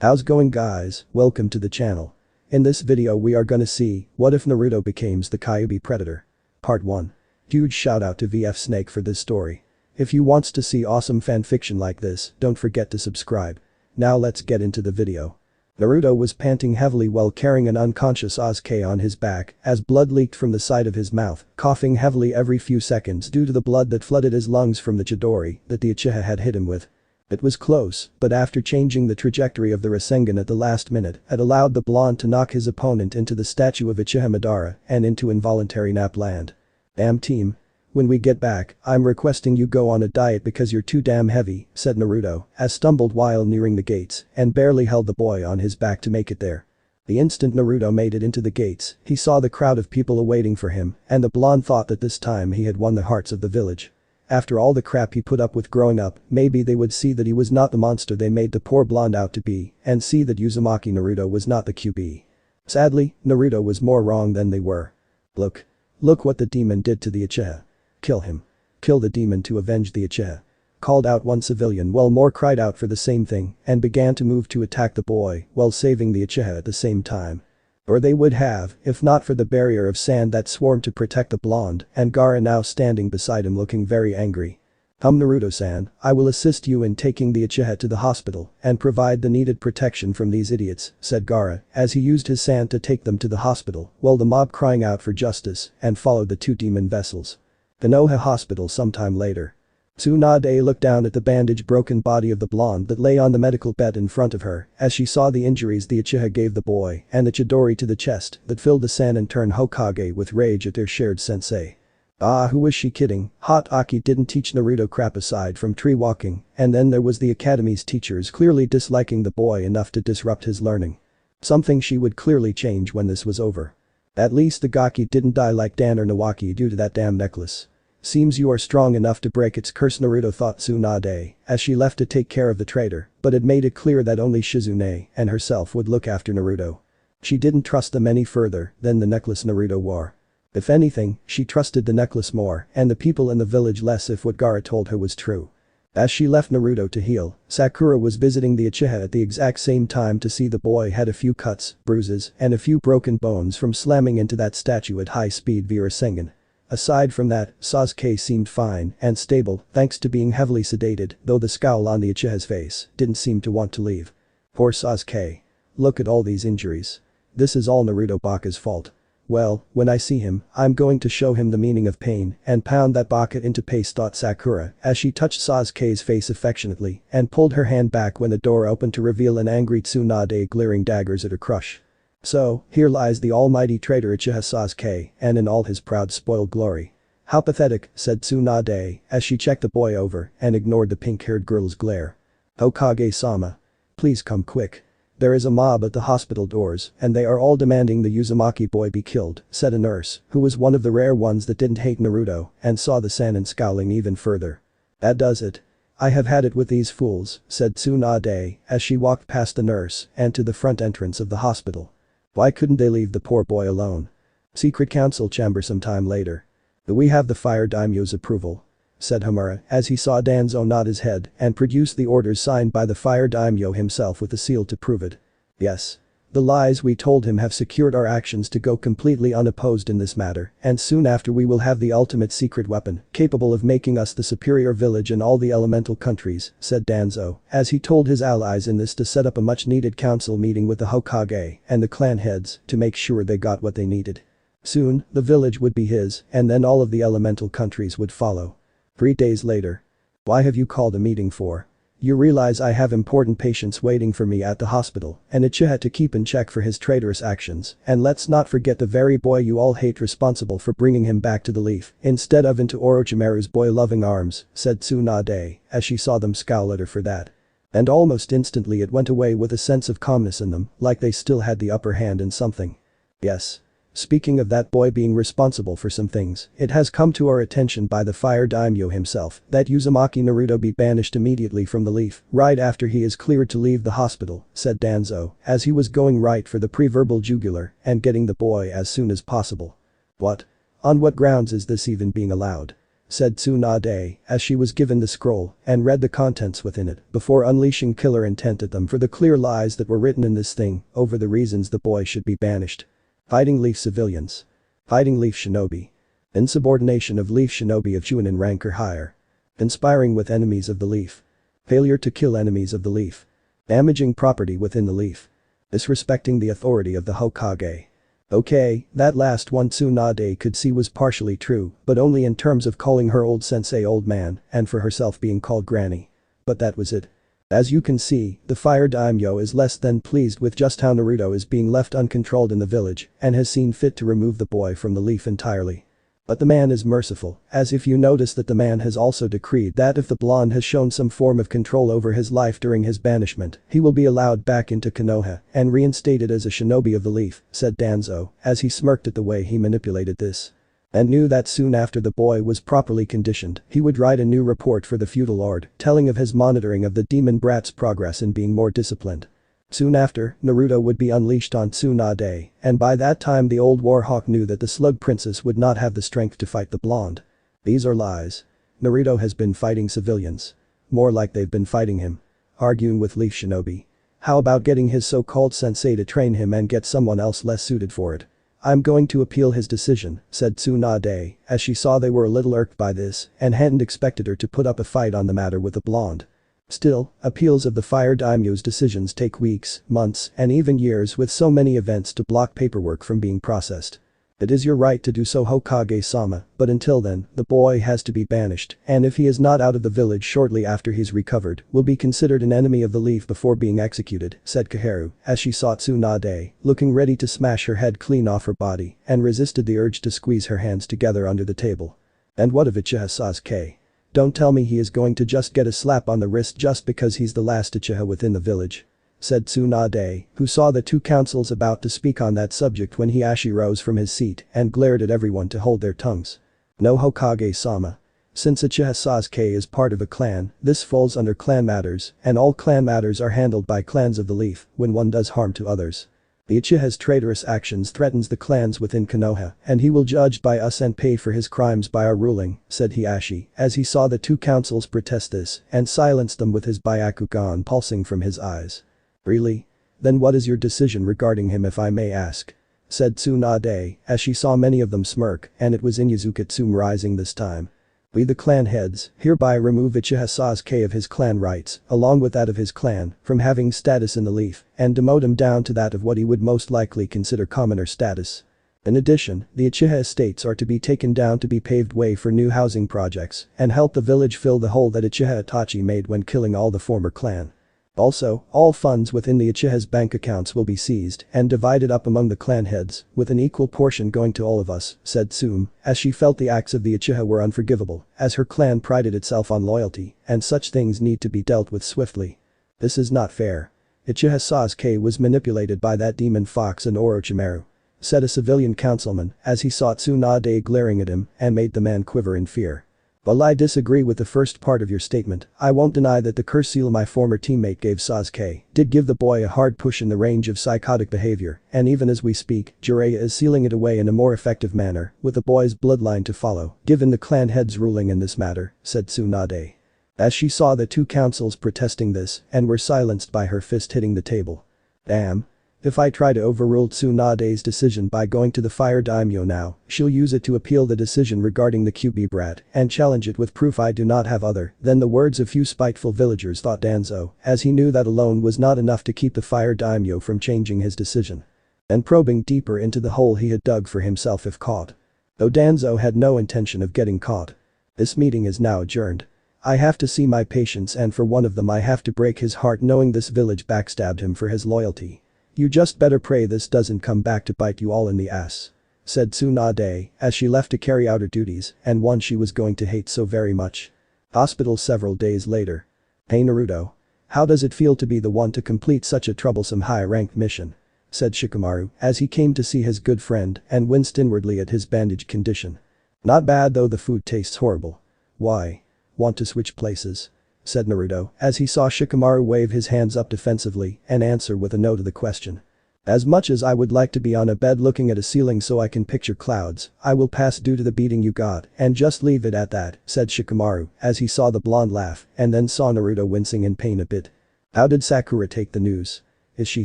How's going guys, welcome to the channel. In this video we are gonna see, what if Naruto becomes the Kyubi Predator? Part 1. Huge shout out to VFSNAKE for this story. If you wants to see awesome fanfiction like this, don't forget to subscribe. Now let's get into the video. Naruto was panting heavily while carrying an unconscious Sasuke on his back as blood leaked from the side of his mouth, coughing heavily every few seconds due to the blood that flooded his lungs from the Chidori that the Uchiha had hit him with. It was close, but after changing the trajectory of the Rasengan at the last minute, it allowed the blonde to knock his opponent into the statue of Uchiha Madara and into involuntary nap land. Damn team. When we get back, I'm requesting you go on a diet because you're too damn heavy, said Naruto, as stumbled while nearing the gates and barely held the boy on his back to make it there. The instant Naruto made it into the gates, he saw the crowd of people awaiting for him and the blonde thought that this time he had won the hearts of the village. After all the crap he put up with growing up, maybe they would see that he was not the monster they made the poor blonde out to be and see that Uzumaki Naruto was not the Kyubi. Sadly, Naruto was more wrong than they were. Look what the demon did to the Uchiha. Kill him. Kill the demon to avenge the Uchiha. Called out one civilian while more cried out for the same thing and began to move to attack the boy while saving the Uchiha at the same time. Or they would have, if not for the barrier of sand that swarmed to protect the blonde and Gaara now standing beside him looking very angry. Naruto-san, I will assist you in taking the Uchiha to the hospital and provide the needed protection from these idiots, said Gaara as he used his sand to take them to the hospital while the mob crying out for justice and followed the two demon vessels. The Noha hospital sometime later. Tsunade looked down at the bandaged broken body of the blonde that lay on the medical bed in front of her as she saw the injuries the Uchiha gave the boy and the Chidori to the chest that filled the Sannin turned Hokage with rage at their shared sensei. Who was she kidding? Hot Aki didn't teach Naruto crap aside from tree walking, and then there was the academy's teachers clearly disliking the boy enough to disrupt his learning. Something she would clearly change when this was over. At least the Gaki didn't die like Dan or Nawaki due to that damn necklace. Seems you are strong enough to break its curse, Naruto thought Tsunade as she left to take care of the traitor, but it made it clear that only Shizune and herself would look after Naruto. She didn't trust them any further than the necklace Naruto wore. If anything, she trusted the necklace more and the people in the village less if what Gaara told her was true. As she left Naruto to heal, Sakura was visiting the Uchiha at the exact same time to see the boy had a few cuts, bruises, and a few broken bones from slamming into that statue at high speed via Rasengan. Aside from that, Sasuke seemed fine and stable thanks to being heavily sedated, though the scowl on the Uchiha's face didn't seem to want to leave. Poor Sasuke. Look at all these injuries. This is all Naruto Baka's fault. Well, when I see him, I'm going to show him the meaning of pain and pound that Baka into paste, thought Sakura as she touched Sasuke's face affectionately and pulled her hand back when the door opened to reveal an angry Tsunade glaring daggers at her crush. So, here lies the almighty traitor Uchiha Sasuke and in all his proud spoiled glory. How pathetic, said Tsunade as she checked the boy over and ignored the pink-haired girl's glare. Hokage-sama. Please come quick. There is a mob at the hospital doors and they are all demanding the Uzumaki boy be killed, said a nurse who was one of the rare ones that didn't hate Naruto and saw the Sannin scowling even further. That does it. I have had it with these fools, said Tsunade as she walked past the nurse and to the front entrance of the hospital. Why couldn't they leave the poor boy alone? Secret council chamber sometime later. We have the fire daimyo's approval, said Homura as he saw Danzo nod his head and produce the orders signed by the fire daimyo himself with a seal to prove it. Yes. The lies we told him have secured our actions to go completely unopposed in this matter, and soon after we will have the ultimate secret weapon capable of making us the superior village in all the elemental countries, said Danzo as he told his allies in this to set up a much needed council meeting with the Hokage and the clan heads to make sure they got what they needed. Soon, the village would be his and then all of the elemental countries would follow. 3 days later. Why have you called a meeting for? You realize I have important patients waiting for me at the hospital and Uchiha to keep in check for his traitorous actions, and let's not forget the very boy you all hate responsible for bringing him back to the leaf instead of into Orochimaru's boy-loving arms, said Tsunade as she saw them scowl at her for that. And almost instantly it went away with a sense of calmness in them, like they still had the upper hand in something. Yes. Speaking of that boy being responsible for some things, it has come to our attention by the fire daimyo himself that Uzumaki Naruto be banished immediately from the leaf right after he is cleared to leave the hospital, said Danzo as he was going right for the pre-verbal jugular and getting the boy as soon as possible. What? On what grounds is this even being allowed? said Tsunade, as she was given the scroll and read the contents within it before unleashing killer intent at them for the clear lies that were written in this thing over the reasons the boy should be banished. Fighting Leaf civilians. Fighting Leaf Shinobi. Insubordination of Leaf Shinobi of Chunin rank or higher. Conspiring with enemies of the Leaf. Failure to kill enemies of the Leaf. Damaging property within the Leaf. Disrespecting the authority of the Hokage. Okay, that last one Tsunade could see was partially true, but only in terms of calling her old sensei old man and for herself being called granny. But that was it. As you can see, the fire daimyo is less than pleased with just how Naruto is being left uncontrolled in the village and has seen fit to remove the boy from the Leaf entirely. But the man is merciful, as if you notice that the man has also decreed that if the blonde has shown some form of control over his life during his banishment, he will be allowed back into Konoha and reinstated as a shinobi of the Leaf, said Danzo, as he smirked at the way he manipulated this. And knew that soon after the boy was properly conditioned, he would write a new report for the feudal lord, telling of his monitoring of the demon brat's progress in being more disciplined. Soon after, Naruto would be unleashed on Tsunade, and by that time the old warhawk knew that the slug princess would not have the strength to fight the blonde. These are lies. Naruto has been fighting civilians. More like they've been fighting him. Arguing with Leaf Shinobi. How about getting his so-called sensei to train him and get someone else less suited for it? I'm going to appeal his decision, said Tsunade, as she saw they were a little irked by this and hadn't expected her to put up a fight on the matter with the blonde. Still, appeals of the fire daimyo's decisions take weeks, months, and even years with so many events to block paperwork from being processed. It is your right to do so, Hokage-sama, but until then, the boy has to be banished, and if he is not out of the village shortly after he's recovered, will be considered an enemy of the Leaf before being executed, said Kaharu, as she saw Tsunade, looking ready to smash her head clean off her body, and resisted the urge to squeeze her hands together under the table. And what of Uchiha Sasuke? Don't tell me he is going to just get a slap on the wrist just because he's the last Uchiha within the village, said Tsunade, who saw the two councils about to speak on that subject when Hiashi rose from his seat and glared at everyone to hold their tongues. No, Hokage-sama. Since Uchiha Sasuke is part of a clan, this falls under clan matters, and all clan matters are handled by clans of the Leaf when one does harm to others. The Uchiha's traitorous actions threatens the clans within Konoha, and he will judge by us and pay for his crimes by our ruling, said Hiashi, as he saw the two councils protest this and silenced them with his Byakugan pulsing from his eyes. Really? Then what is your decision regarding him if I may ask? Said Tsunade, as she saw many of them smirk, and it was Inuyasukitsune rising this time. We the clan heads hereby remove Uchiha Sasuke of his clan rights, along with that of his clan, from having status in the Leaf, and demote him down to that of what he would most likely consider commoner status. In addition, the Uchiha estates are to be taken down to be paved way for new housing projects and help the village fill the hole that Uchiha Itachi made when killing all the former clan. Also, all funds within the Uchiha's bank accounts will be seized and divided up among the clan heads, with an equal portion going to all of us, said Tsume, as she felt the acts of the Uchiha were unforgivable, as her clan prided itself on loyalty, and such things need to be dealt with swiftly. This is not fair. Uchiha Sasuke was manipulated by that demon fox and Orochimaru, said a civilian councilman as he saw Tsunade glaring at him and made the man quiver in fear. While I disagree with the first part of your statement, I won't deny that the curse seal my former teammate gave Sasuke did give the boy a hard push in the range of psychotic behavior, and even as we speak, Jiraiya is sealing it away in a more effective manner, with the boy's bloodline to follow, given the clan head's ruling in this matter, said Tsunade. As she saw the two councils protesting this and were silenced by her fist hitting the table. Damn. If I try to overrule Tsunade's decision by going to the fire daimyo now, she'll use it to appeal the decision regarding the Kyubi brat and challenge it with proof I do not have other than the words of few spiteful villagers, thought Danzo, as he knew that alone was not enough to keep the fire daimyo from changing his decision and probing deeper into the hole he had dug for himself if caught. Though Danzo had no intention of getting caught. This meeting is now adjourned. I have to see my patients, and for one of them I have to break his heart knowing this village backstabbed him for his loyalty. You just better pray this doesn't come back to bite you all in the ass, said Tsunade as she left to carry out her duties and one she was going to hate so very much. Hospital several days later. Hey Naruto. How does it feel to be the one to complete such a troublesome high-ranked mission? Said Shikamaru as he came to see his good friend and winced inwardly at his bandaged condition. Not bad, though the food tastes horrible. Why? Want to switch places? Said Naruto as he saw Shikamaru wave his hands up defensively and answer with a no to the question. As much as I would like to be on a bed looking at a ceiling so I can picture clouds, I will pass due to the beating you got and just leave it at that, said Shikamaru as he saw the blonde laugh and then saw Naruto wincing in pain a bit. How did Sakura take the news? Is she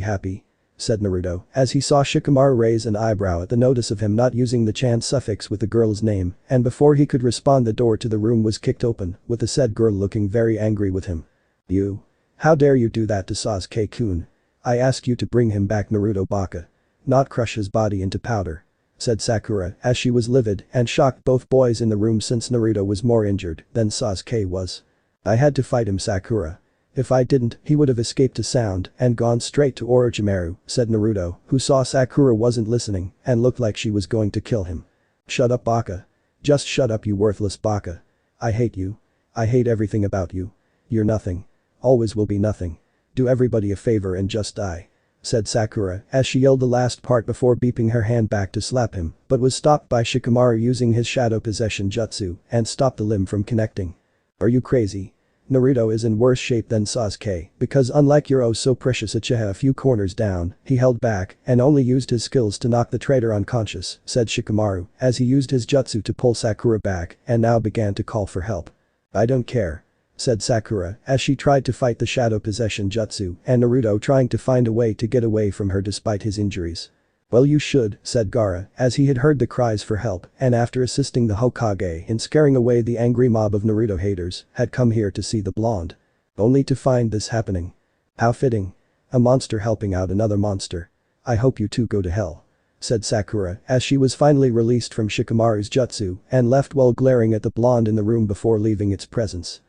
happy? Said Naruto as he saw Shikamaru raise an eyebrow at the notice of him not using the chan suffix with the girl's name, and before he could respond the door to the room was kicked open, with the said girl looking very angry with him. You? How dare you do that to Sasuke-kun? I ask you to bring him back, Naruto Baka. Not crush his body into powder. Said Sakura as she was livid and shocked both boys in the room since Naruto was more injured than Sasuke was. I had to fight him, Sakura. If I didn't, he would have escaped to sound and gone straight to Orochimaru, said Naruto, who saw Sakura wasn't listening and looked like she was going to kill him. Shut up, Baka. Just shut up, you worthless Baka. I hate you. I hate everything about you. You're nothing. Always will be nothing. Do everybody a favor and just die. Said Sakura as she yelled the last part before beeping her hand back to slap him, but was stopped by Shikamaru using his shadow possession jutsu and stopped the limb from connecting. Are you crazy? Naruto is in worse shape than Sasuke because unlike your oh so precious Uchiha a few corners down, he held back and only used his skills to knock the traitor unconscious, said Shikamaru as he used his jutsu to pull Sakura back and now began to call for help. I don't care. Said Sakura as she tried to fight the shadow possession jutsu and Naruto trying to find a way to get away from her despite his injuries. Well, you should, said Gaara as he had heard the cries for help and after assisting the Hokage in scaring away the angry mob of Naruto haters, had come here to see the blonde. Only to find this happening. How fitting. A monster helping out another monster. I hope you two go to hell. Said Sakura as she was finally released from Shikamaru's jutsu and left while glaring at the blonde in the room before leaving its presence.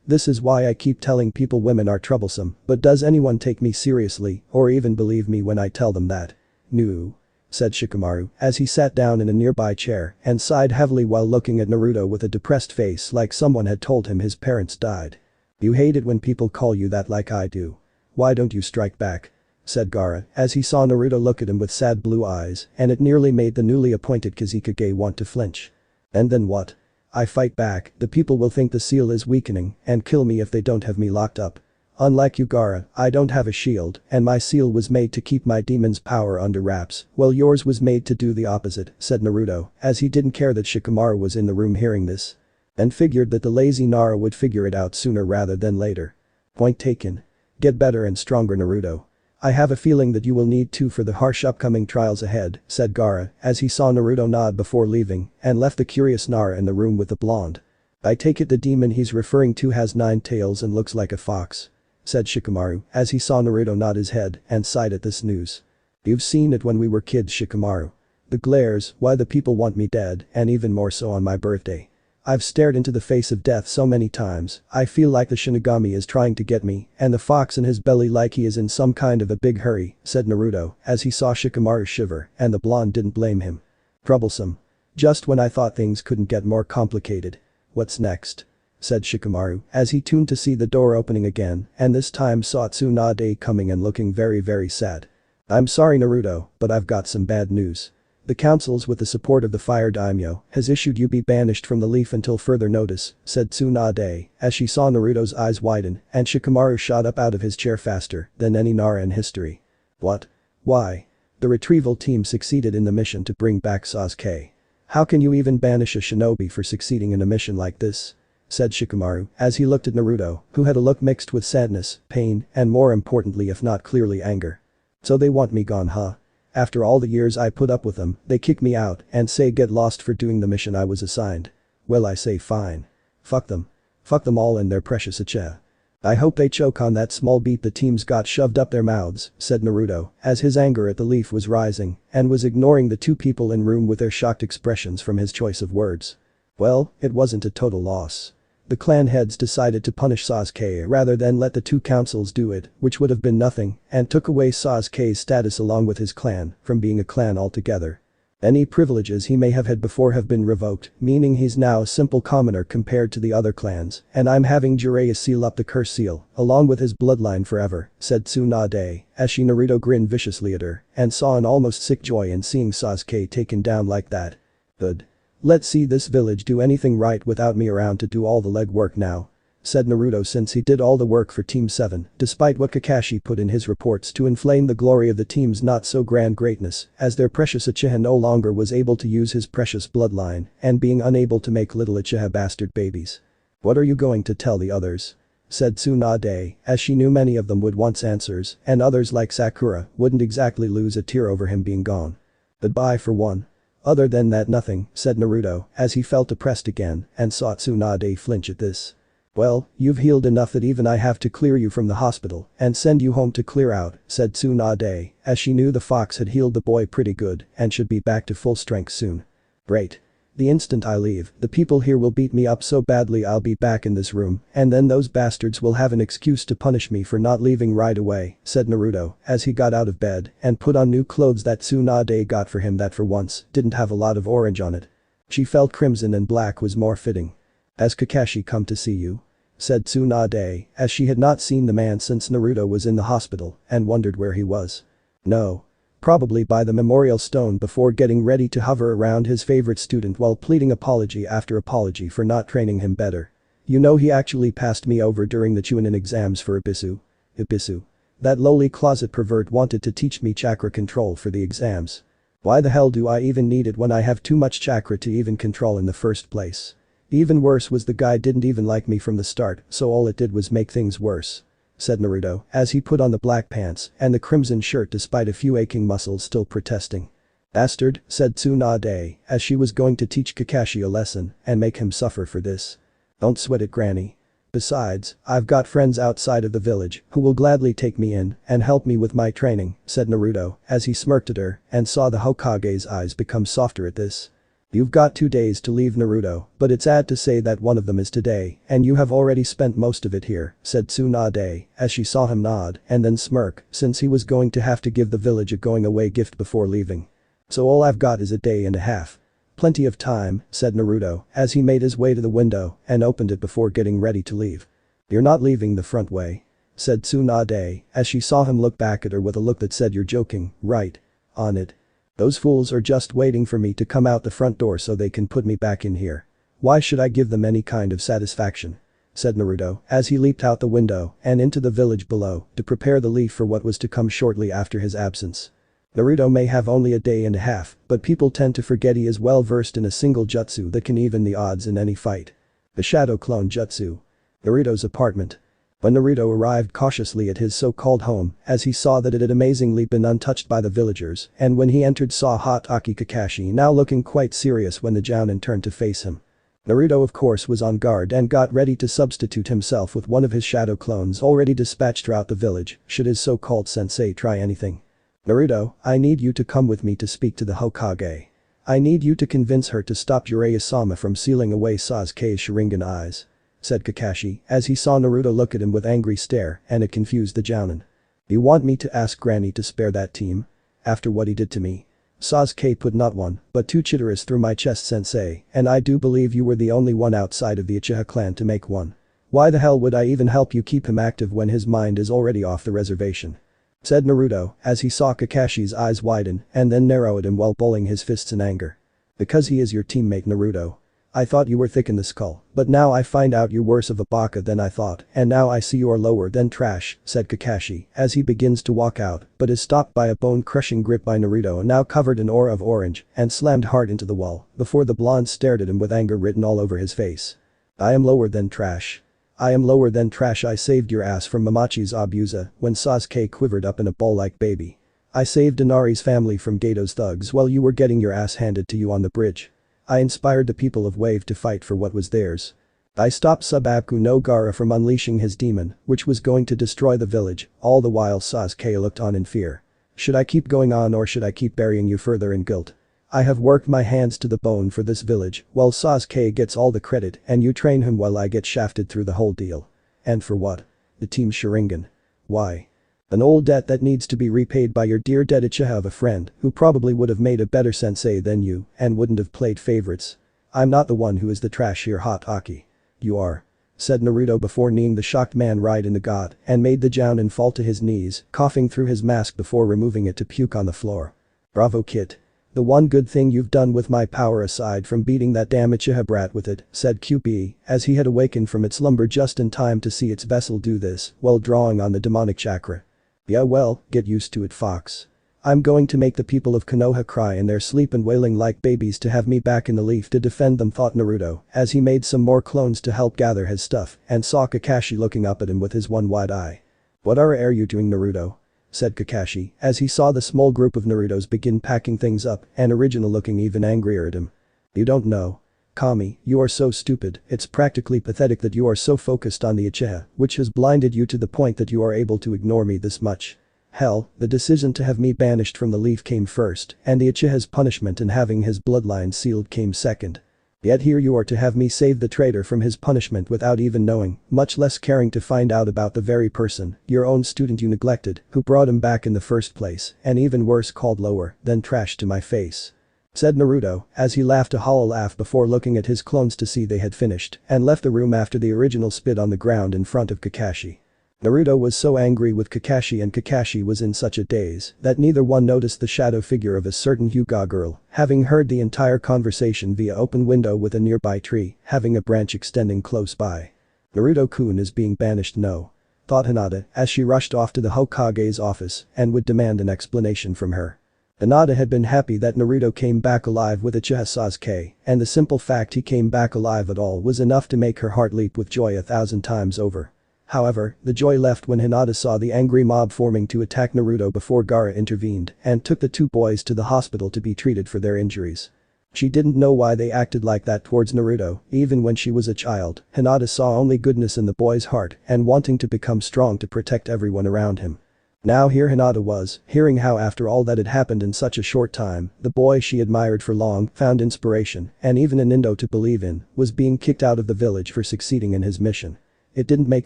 This is why I keep telling people women are troublesome, but does anyone take me seriously or even believe me when I tell them that? No. Said Shikamaru as he sat down in a nearby chair and sighed heavily while looking at Naruto with a depressed face like someone had told him his parents died. You hate it when people call you that like I do. Why don't you strike back? Said Gaara as he saw Naruto look at him with sad blue eyes and it nearly made the newly appointed Kazekage want to flinch. And then what? I fight back, the people will think the seal is weakening and kill me if they don't have me locked up. Unlike you, Gaara, I don't have a shield and my seal was made to keep my demon's power under wraps, while yours was made to do the opposite, said Naruto as he didn't care that Shikamaru was in the room hearing this. And figured that the lazy Nara would figure it out sooner rather than later. Point taken. Get better and stronger, Naruto. I have a feeling that you will need to for the harsh upcoming trials ahead, said Gaara as he saw Naruto nod before leaving and left the curious Nara in the room with the blonde. I take it the demon he's referring to has 9 tails and looks like a fox. Said Shikamaru as he saw Naruto nod his head and sighed at this news. You've seen it when we were kids, Shikamaru. The glares, why the people want me dead, and even more so on my birthday. I've stared into the face of death so many times, I feel like the Shinigami is trying to get me and the fox in his belly like he is in some kind of a big hurry, said Naruto as he saw Shikamaru shiver and the blonde didn't blame him. Troublesome. Just when I thought things couldn't get more complicated. What's next? Said Shikamaru as he tuned to see the door opening again and this time saw Tsunade coming and looking very very sad. I'm sorry, Naruto, but I've got some bad news. The councils with the support of the fire daimyo has issued you be banished from the leaf until further notice, said Tsunade as she saw Naruto's eyes widen and Shikamaru shot up out of his chair faster than any Nara in history. What? Why? The retrieval team succeeded in the mission to bring back Sasuke. How can you even banish a shinobi for succeeding in a mission like this? Said Shikamaru as he looked at Naruto, who had a look mixed with sadness, pain, and more importantly if not clearly anger. So they want me gone, huh? After all the years I put up with them, they kick me out and say get lost for doing the mission I was assigned. Well, I say fine. Fuck them. Fuck them all and their precious uchiha. I hope they choke on that small beat the teams got shoved up their mouths, said Naruto as his anger at the leaf was rising and was ignoring the 2 people in room with their shocked expressions from his choice of words. Well, it wasn't a total loss. The clan heads decided to punish Sasuke rather than let the 2 councils do it, which would have been nothing, and took away Sasuke's status along with his clan from being a clan altogether. Any privileges he may have had before have been revoked, meaning he's now a simple commoner compared to the other clans, and I'm having Jiraiya seal up the curse seal, along with his bloodline forever, said Tsunade as she Naruto grinned viciously at her and saw an almost sick joy in seeing Sasuke taken down like that. Good. Let's see this village do anything right without me around to do all the legwork now. said Naruto since he did all the work for Team 7, despite what Kakashi put in his reports to inflame the glory of the team's not-so-grand greatness, as their precious Uchiha no longer was able to use his precious bloodline and being unable to make little Uchiha bastard babies. "What are you going to tell the others?" said Tsunade, as she knew many of them would want answers, and others like Sakura wouldn't exactly lose a tear over him being gone. "Goodbye for one. Other than that nothing," said Naruto, as he felt depressed again and saw Tsunade flinch at this. "Well, you've healed enough that even I have to clear you from the hospital and send you home to clear out," said Tsunade, as she knew the fox had healed the boy pretty good and should be back to full strength soon. "Great. The instant I leave, the people here will beat me up so badly I'll be back in this room, and then those bastards will have an excuse to punish me for not leaving right away," said Naruto, as he got out of bed and put on new clothes that Tsunade got for him that for once didn't have a lot of orange on it. She felt crimson and black was more fitting. "Has Kakashi come to see you?" said Tsunade, as she had not seen the man since Naruto was in the hospital and wondered where he was. "No. Probably by the memorial stone before getting ready to hover around his favorite student while pleading apology after apology for not training him better. You know he actually passed me over during the Chunin exams for Ibisu. Ibisu. That lowly closet pervert wanted to teach me chakra control for the exams. Why the hell do I even need it when I have too much chakra to even control in the first place? Even worse was the guy didn't even like me from the start, so all it did was make things worse," said Naruto, as he put on the black pants and the crimson shirt despite a few aching muscles still protesting. "Bastard," said Tsunade, as she was going to teach Kakashi a lesson and make him suffer for this. "Don't sweat it, granny. Besides, I've got friends outside of the village who will gladly take me in and help me with my training," said Naruto, as he smirked at her and saw the Hokage's eyes become softer at this. "You've got 2 days to leave, Naruto, but it's sad to say that one of them is today and you have already spent most of it here," said Tsunade, as she saw him nod and then smirk since he was going to have to give the village a going away gift before leaving. "So all I've got is a day and a half. Plenty of time," said Naruto, as he made his way to the window and opened it before getting ready to leave. "You're not leaving the front way," said Tsunade, as she saw him look back at her with a look that said "You're joking, right? On it. Those fools are just waiting for me to come out the front door so they can put me back in here. Why should I give them any kind of satisfaction?" said Naruto, as he leaped out the window and into the village below to prepare the leaf for what was to come shortly after his absence. Naruto may have only a day and a half, but people tend to forget he is well versed in a single jutsu that can even the odds in any fight. The Shadow Clone Jutsu. Naruto's apartment. When Naruto arrived cautiously at his so-called home, as he saw that it had amazingly been untouched by the villagers, and when he entered saw Itachi Kakashi now looking quite serious when the Jounin turned to face him. Naruto of course was on guard and got ready to substitute himself with one of his shadow clones already dispatched throughout the village, should his so-called sensei try anything. "Naruto, I need you to come with me to speak to the Hokage. I need you to convince her to stop Jiraiya-sama from sealing away Sasuke's Sharingan eyes," said Kakashi, as he saw Naruto look at him with angry stare and it confused the Jounin. "You want me to ask Granny to spare that team? After what he did to me? Sasuke put not 1, but 2 chitaras through my chest, sensei, and I do believe you were the only one outside of the Uchiha clan to make 1. Why the hell would I even help you keep him active when his mind is already off the reservation?" said Naruto, as he saw Kakashi's eyes widen and then narrow at him while bowling his fists in anger. "Because he is your teammate, Naruto. I thought you were thick in the skull, but now I find out you're worse of a baka than I thought, and now I see you're lower than trash," said Kakashi, as he begins to walk out, but is stopped by a bone-crushing grip by Naruto now covered in aura of orange and slammed hard into the wall before the blonde stared at him with anger written all over his face. "I am lower than trash. I am lower than trash. I saved your ass from Mamachi's abusa when Sasuke quivered up in a ball like baby. I saved Inari's family from Gato's thugs while you were getting your ass handed to you on the bridge. I inspired the people of Wave to fight for what was theirs. I stopped Subaku no Gaara from unleashing his demon, which was going to destroy the village, all the while Sasuke looked on in fear. Should I keep going on or should I keep burying you further in guilt? I have worked my hands to the bone for this village, while Sasuke gets all the credit and you train him while I get shafted through the whole deal. And for what? The Team Sharingan. Why? An old debt that needs to be repaid by your dear dead Uchiha of a friend who probably would have made a better sensei than you and wouldn't have played favorites. I'm not the one who is the trash here, Itachi. You are," said Naruto before kneeing the shocked man right in the gut and made the Jounin fall to his knees, coughing through his mask before removing it to puke on the floor. "Bravo, kid. "The one good thing you've done with my power aside from beating that damn Uchiha brat with it," said Kyubi, as he had awakened from its slumber just in time to see its vessel do this while drawing on the demonic chakra. "Yeah well, get used to it, Fox. I'm going to make the people of Konoha cry in their sleep and wailing like babies to have me back in the leaf to defend them," thought Naruto as he made some more clones to help gather his stuff and saw Kakashi looking up at him with his one wide eye. "What are you doing, Naruto?" said Kakashi as he saw the small group of Narutos begin packing things up and Original looking even angrier at him. "You don't know. Kami, you are so stupid, it's practically pathetic that you are so focused on the Uchiha, which has blinded you to the point that you are able to ignore me this much. Hell, the decision to have me banished from the leaf came first, and the Uchiha's punishment in having his bloodline sealed came second. Yet here you are to have me save the traitor from his punishment without even knowing, much less caring to find out about the very person, your own student you neglected, who brought him back in the first place, and even worse called lower than trash to my face," said Naruto as he laughed a hollow laugh before looking at his clones to see they had finished and left the room after the Original spit on the ground in front of Kakashi. Naruto was so angry with Kakashi and Kakashi was in such a daze that neither one noticed the shadow figure of a certain Hyuga girl, having heard the entire conversation via open window with a nearby tree, having a branch extending close by. "Naruto-kun is being banished, no," thought Hinata as she rushed off to the Hokage's office and would demand an explanation from her. Hinata had been happy that Naruto came back alive with Uchiha Sasuke, and the simple fact he came back alive at all was enough to make her heart leap with joy 1,000 times over. However, the joy left when Hinata saw the angry mob forming to attack Naruto before Gaara intervened and took the two boys to the hospital to be treated for their injuries. She didn't know why they acted like that towards Naruto, even when she was a child. Hinata saw only goodness in the boy's heart and wanting to become strong to protect everyone around him. Now here Hinata was, hearing how after all that had happened in such a short time, the boy she admired for long found inspiration and even an Indo to believe in was being kicked out of the village for succeeding in his mission. It didn't make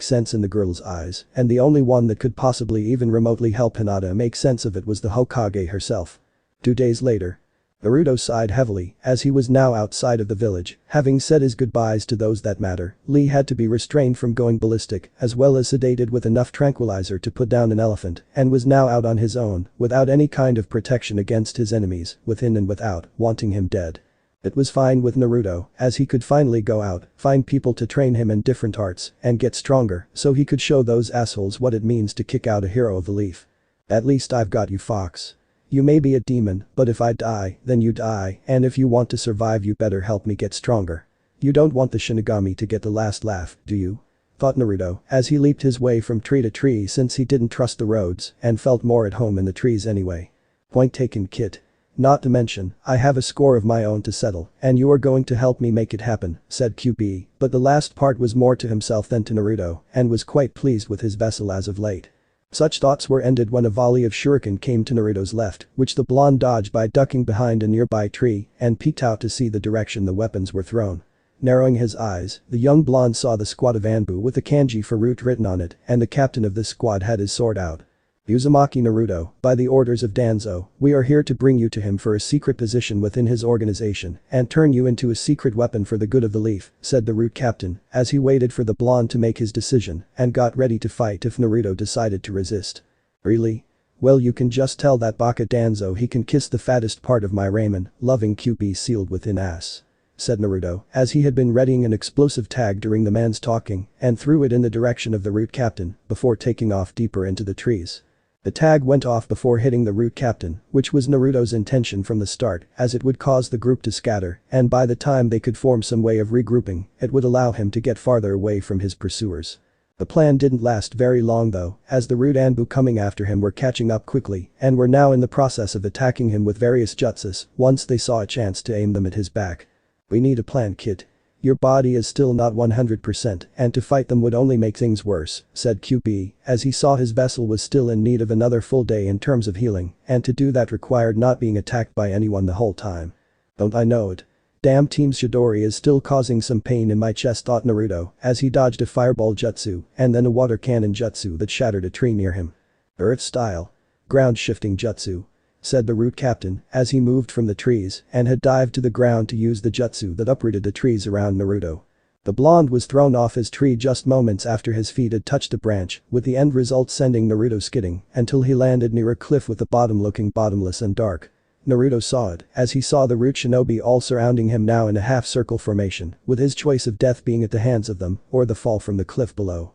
sense in the girl's eyes, and the only one that could possibly even remotely help Hinata make sense of it was the Hokage herself. 2 days later. Naruto sighed heavily as he was now outside of the village, having said his goodbyes to those that matter. Lee had to be restrained from going ballistic as well as sedated with enough tranquilizer to put down an elephant and was now out on his own without any kind of protection against his enemies, within and without, wanting him dead. It was fine with Naruto as he could finally go out, find people to train him in different arts and get stronger so he could show those assholes what it means to kick out a hero of the leaf. "At least I've got you, Fox. You may be a demon, but if I die, then you die, and if you want to survive you better help me get stronger. You don't want the Shinigami to get the last laugh, do you?" thought Naruto as he leaped his way from tree to tree since he didn't trust the roads and felt more at home in the trees anyway. "Point taken, kid. Not to mention, I have a score of my own to settle, and you are going to help me make it happen," said Kyubi, but the last part was more to himself than to Naruto and was quite pleased with his vessel as of late. Such thoughts were ended when a volley of shuriken came to Naruto's left, which the blonde dodged by ducking behind a nearby tree and peeked out to see the direction the weapons were thrown. Narrowing his eyes, the young blonde saw the squad of Anbu with the kanji for root written on it, and the captain of this squad had his sword out. "Uzumaki Naruto, by the orders of Danzo, we are here to bring you to him for a secret position within his organization and turn you into a secret weapon for the good of the leaf," said the root captain as he waited for the blonde to make his decision and got ready to fight if Naruto decided to resist. "Really? Well, you can just tell that Baka Danzo he can kiss the fattest part of my ramen, loving Kyubi sealed within ass," said Naruto as he had been readying an explosive tag during the man's talking and threw it in the direction of the root captain before taking off deeper into the trees. The tag went off before hitting the root captain, which was Naruto's intention from the start as it would cause the group to scatter and by the time they could form some way of regrouping, it would allow him to get farther away from his pursuers. The plan didn't last very long though, as the root Anbu coming after him were catching up quickly and were now in the process of attacking him with various jutsus once they saw a chance to aim them at his back. "We need a plan, kid. Your body is still not 100% and to fight them would only make things worse," said Kyubi as he saw his vessel was still in need of another full day in terms of healing and to do that required not being attacked by anyone the whole time. "Don't I know it? Damn Team Chidori is still causing some pain in my chest," thought Naruto as he dodged a fireball jutsu and then a water cannon jutsu that shattered a tree near him. "Earth style. Ground shifting jutsu," said the root captain as he moved from the trees and had dived to the ground to use the jutsu that uprooted the trees around Naruto. The blonde was thrown off his tree just moments after his feet had touched a branch, with the end result sending Naruto skidding until he landed near a cliff with the bottom looking bottomless and dark. Naruto saw it, as he saw the root shinobi all surrounding him now in a half-circle formation, with his choice of death being at the hands of them, or the fall from the cliff below.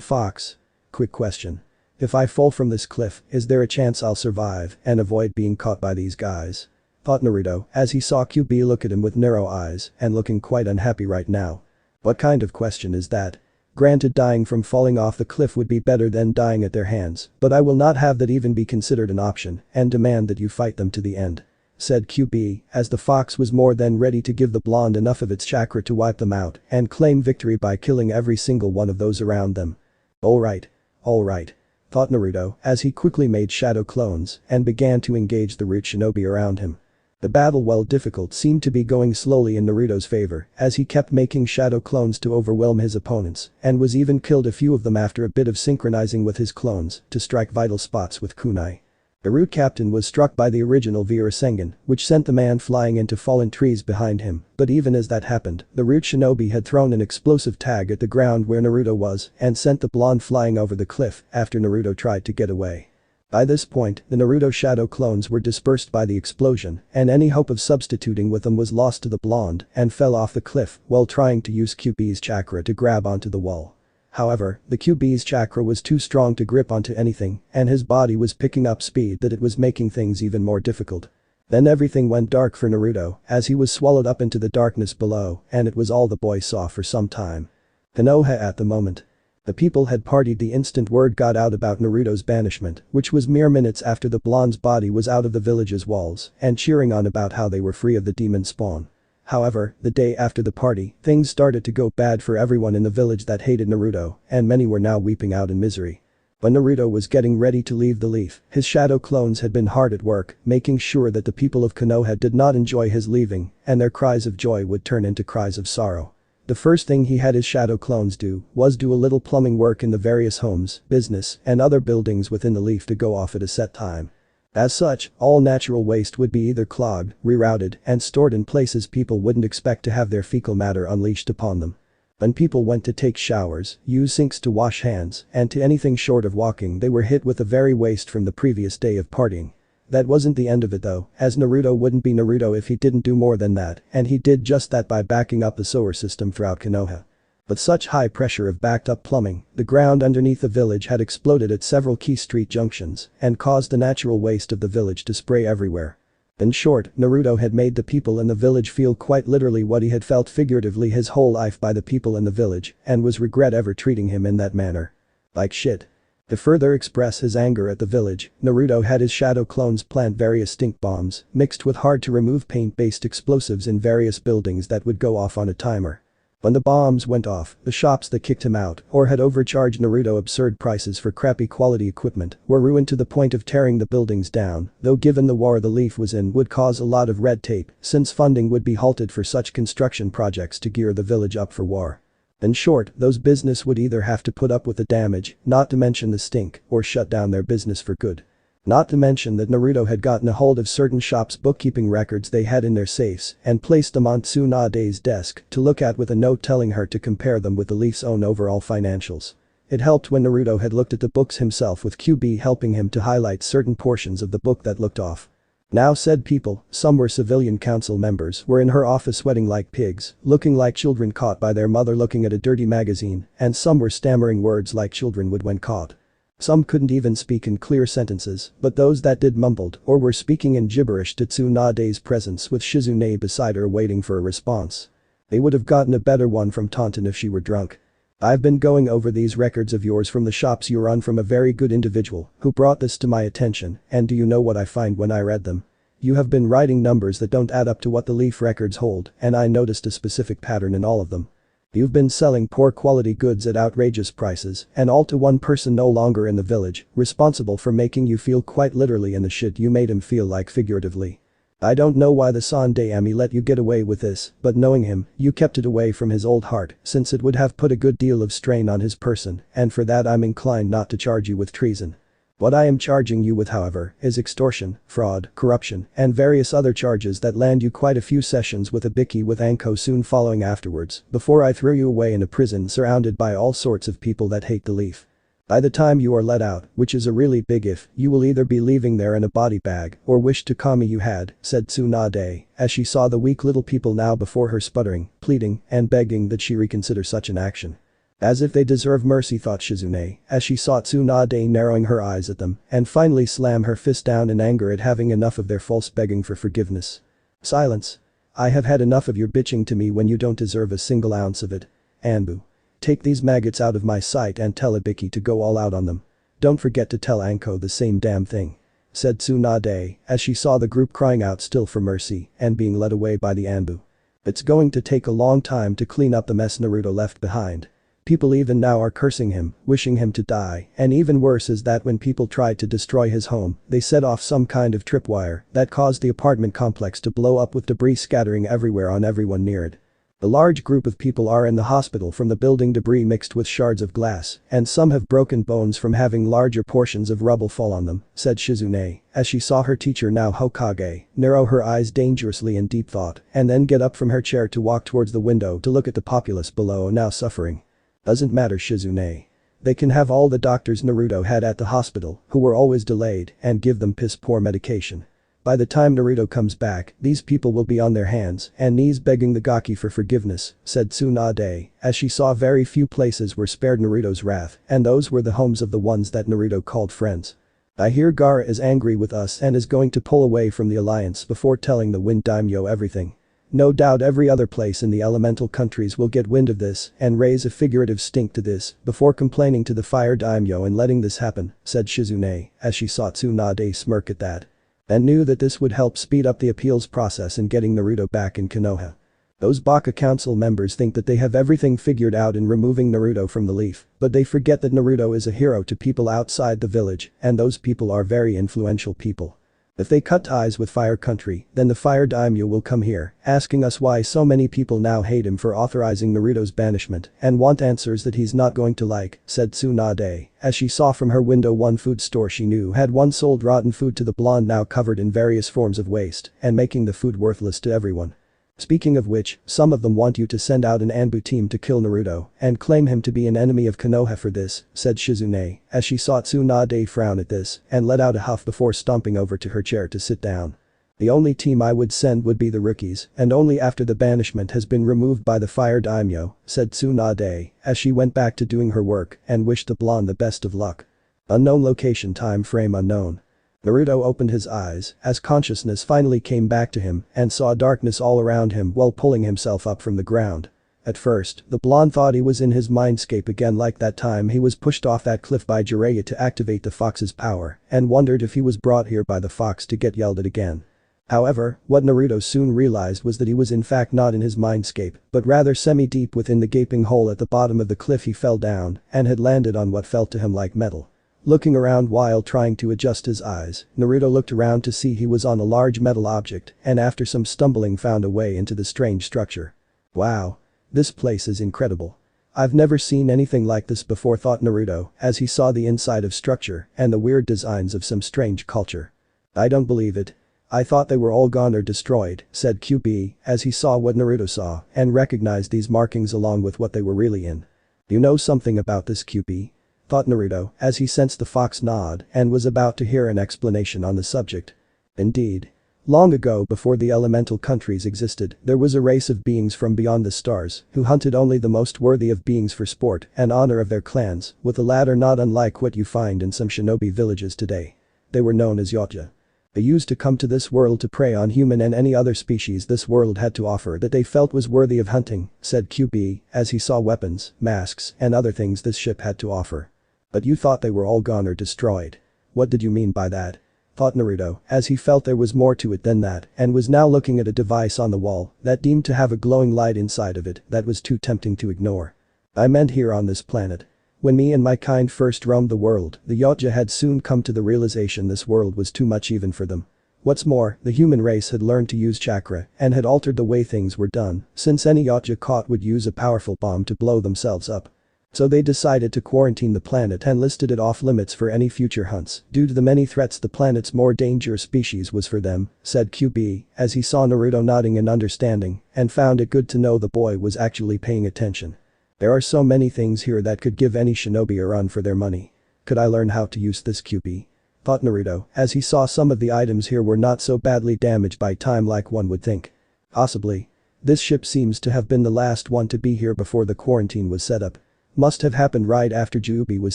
Fox. Quick question. If I fall from this cliff, is there a chance I'll survive and avoid being caught by these guys? Thought Naruto, as he saw Kyubi look at him with narrow eyes and looking quite unhappy right now. What kind of question is that? Granted, dying from falling off the cliff would be better than dying at their hands, but I will not have that even be considered an option and demand that you fight them to the end. Said Kyubi, as the fox was more than ready to give the blonde enough of its chakra to wipe them out and claim victory by killing every single one of those around them. Alright. Thought Naruto, as he quickly made shadow clones and began to engage the root shinobi around him. The battle, while difficult, seemed to be going slowly in Naruto's favor as he kept making shadow clones to overwhelm his opponents and was even killed a few of them after a bit of synchronizing with his clones to strike vital spots with kunai. The root captain was struck by the original Rasengan, which sent the man flying into fallen trees behind him, but even as that happened, the root shinobi had thrown an explosive tag at the ground where Naruto was and sent the blonde flying over the cliff after Naruto tried to get away. By this point, the Naruto shadow clones were dispersed by the explosion, and any hope of substituting with them was lost to the blonde and fell off the cliff while trying to use Kyubi's chakra to grab onto the wall. However, the Kyubi's chakra was too strong to grip onto anything, and his body was picking up speed that it was making things even more difficult. Then everything went dark for Naruto as he was swallowed up into the darkness below, and it was all the boy saw for some time. Konoha at the moment. The people had partied the instant word got out about Naruto's banishment, which was mere minutes after the blonde's body was out of the village's walls and cheering on about how they were free of the demon spawn. However, the day after the party, things started to go bad for everyone in the village that hated Naruto, and many were now weeping out in misery. When Naruto was getting ready to leave the leaf, his shadow clones had been hard at work, making sure that the people of Konoha did not enjoy his leaving, and their cries of joy would turn into cries of sorrow. The first thing he had his shadow clones do was do a little plumbing work in the various homes, business, and other buildings within the leaf to go off at a set time. As such, all natural waste would be either clogged, rerouted, and stored in places people wouldn't expect to have their fecal matter unleashed upon them. When people went to take showers, use sinks to wash hands, and to anything short of walking, they were hit with the very waste from the previous day of partying. That wasn't the end of it though, as Naruto wouldn't be Naruto if he didn't do more than that, and he did just that by backing up the sewer system throughout Konoha. With such high pressure of backed up plumbing, the ground underneath the village had exploded at several key street junctions and caused the natural waste of the village to spray everywhere. In short, Naruto had made the people in the village feel quite literally what he had felt figuratively his whole life by the people in the village and was regret ever treating him in that manner. Like shit. To further express his anger at the village, Naruto had his shadow clones plant various stink bombs mixed with hard-to-remove paint-based explosives in various buildings that would go off on a timer. When the bombs went off, the shops that kicked him out or had overcharged Naruto absurd prices for crappy quality equipment were ruined to the point of tearing the buildings down, though given the war the leaf was in would cause a lot of red tape since funding would be halted for such construction projects to gear the village up for war. In short, those business would either have to put up with the damage, not to mention the stink, or shut down their business for good. Not to mention that Naruto had gotten a hold of certain shops' bookkeeping records they had in their safes and placed them on Tsunade's desk to look at with a note telling her to compare them with the Leaf's own overall financials. It helped when Naruto had looked at the books himself with Kyubi helping him to highlight certain portions of the book that looked off. Now said people, some were civilian council members, were in her office sweating like pigs, looking like children caught by their mother looking at a dirty magazine, and some were stammering words like children would when caught. Some couldn't even speak in clear sentences, but those that did mumbled or were speaking in gibberish to Tsunade's presence with Shizune beside her waiting for a response. They would have gotten a better one from Taunton if she were drunk. I've been going over these records of yours from the shops you run from a very good individual who brought this to my attention, and do you know what I find when I read them? You have been writing numbers that don't add up to what the Leaf records hold, and I noticed a specific pattern in all of them. You've been selling poor quality goods at outrageous prices, and all to one person no longer in the village, responsible for making you feel quite literally in the shit you made him feel like figuratively. I don't know why the Sandaime let you get away with this, but knowing him, you kept it away from his old heart since it would have put a good deal of strain on his person, and for that I'm inclined not to charge you with treason. What I am charging you with, however, is extortion, fraud, corruption, and various other charges that land you quite a few sessions with a bicky with Anko soon following afterwards, before I throw you away in a prison surrounded by all sorts of people that hate the Leaf. By the time you are let out, which is a really big if, you will either be leaving there in a body bag or wish to kami you had, said Tsunade, as she saw the weak little people now before her sputtering, pleading, and begging that she reconsider such an action. As if they deserve mercy, thought Shizune, as she saw Tsunade narrowing her eyes at them and finally slam her fist down in anger at having enough of their false begging for forgiveness. Silence. I have had enough of your bitching to me when you don't deserve a single ounce of it. Anbu. Take these maggots out of my sight and tell Ibiki to go all out on them. Don't forget to tell Anko the same damn thing. Said Tsunade, as she saw the group crying out still for mercy and being led away by the Anbu. It's going to take a long time to clean up the mess Naruto left behind. People even now are cursing him, wishing him to die, and even worse is that when people tried to destroy his home, they set off some kind of tripwire that caused the apartment complex to blow up with debris scattering everywhere on everyone near it. A large group of people are in the hospital from the building debris mixed with shards of glass, and some have broken bones from having larger portions of rubble fall on them, said Shizune, as she saw her teacher now Hokage narrow her eyes dangerously in deep thought and then get up from her chair to walk towards the window to look at the populace below now suffering. Doesn't matter, Shizune. They can have all the doctors Naruto had at the hospital, who were always delayed, and give them piss-poor medication. By the time Naruto comes back, these people will be on their hands and knees begging the Gaki for forgiveness, said Tsunade, as she saw very few places were spared Naruto's wrath, and those were the homes of the ones that Naruto called friends. I hear Gaara is angry with us and is going to pull away from the alliance before telling the Wind Daimyo everything. No doubt every other place in the elemental countries will get wind of this and raise a figurative stink to this before complaining to the Fire Daimyo and letting this happen, said Shizune, as she saw Tsunade smirk at that. And knew that this would help speed up the appeals process in getting Naruto back in Konoha. Those Baka Council members think that they have everything figured out in removing Naruto from the leaf, but they forget that Naruto is a hero to people outside the village, and those people are very influential people. If they cut ties with Fire Country, then the Fire Daimyo will come here, asking us why so many people now hate him for authorizing Naruto's banishment and want answers that he's not going to like, said Tsunade, as she saw from her window one food store she knew had once sold rotten food to the blonde now covered in various forms of waste and making the food worthless to everyone. Speaking of which, some of them want you to send out an Anbu team to kill Naruto and claim him to be an enemy of Konoha for this, said Shizune, as she saw Tsunade frown at this and let out a huff before stomping over to her chair to sit down. The only team I would send would be the rookies, and only after the banishment has been removed by the Fire Daimyo, said Tsunade, as she went back to doing her work and wished the blonde the best of luck. Unknown location, time frame unknown. Naruto opened his eyes as consciousness finally came back to him and saw darkness all around him while pulling himself up from the ground. At first, the blonde thought he was in his mindscape again like that time he was pushed off that cliff by Jiraiya to activate the fox's power and wondered if he was brought here by the fox to get yelled at again. However, what Naruto soon realized was that he was in fact not in his mindscape, but rather semi-deep within the gaping hole at the bottom of the cliff he fell down and had landed on what felt to him like metal. Looking around while trying to adjust his eyes, Naruto looked around to see he was on a large metal object and after some stumbling found a way into the strange structure. Wow. This place is incredible. I've never seen anything like this before, thought Naruto as he saw the inside of structure and the weird designs of some strange culture. I don't believe it. I thought they were all gone or destroyed, said Kyubi as he saw what Naruto saw and recognized these markings along with what they were really in. You know something about this, Kyubi? Thought Naruto as he sensed the fox nod and was about to hear an explanation on the subject. Indeed. Long ago, before the elemental countries existed, there was a race of beings from beyond the stars who hunted only the most worthy of beings for sport and honor of their clans, with a ladder not unlike what you find in some shinobi villages today. They were known as uchiha. They used to come to this world to prey on human and any other species this world had to offer that they felt was worthy of hunting, said Kyubi as he saw weapons, masks, and other things this ship had to offer. But you thought they were all gone or destroyed. What did you mean by that? Thought Naruto as he felt there was more to it than that and was now looking at a device on the wall that deemed to have a glowing light inside of it that was too tempting to ignore. I meant here on this planet. When me and my kind first roamed the world, the uchiha had soon come to the realization this world was too much even for them. What's more, the human race had learned to use chakra and had altered the way things were done, since any uchiha caught would use a powerful bomb to blow themselves up. So they decided to quarantine the planet and listed it off limits for any future hunts due to the many threats the planet's more dangerous species was for them, said Kyubi as he saw Naruto nodding in understanding and found it good to know the boy was actually paying attention. There are so many things here that could give any shinobi a run for their money. Could I learn how to use this Kyuubi? Thought Naruto, as he saw some of the items here were not so badly damaged by time like one would think. Possibly. This ship seems to have been the last one to be here before the quarantine was set up. Must have happened right after Kyuubi was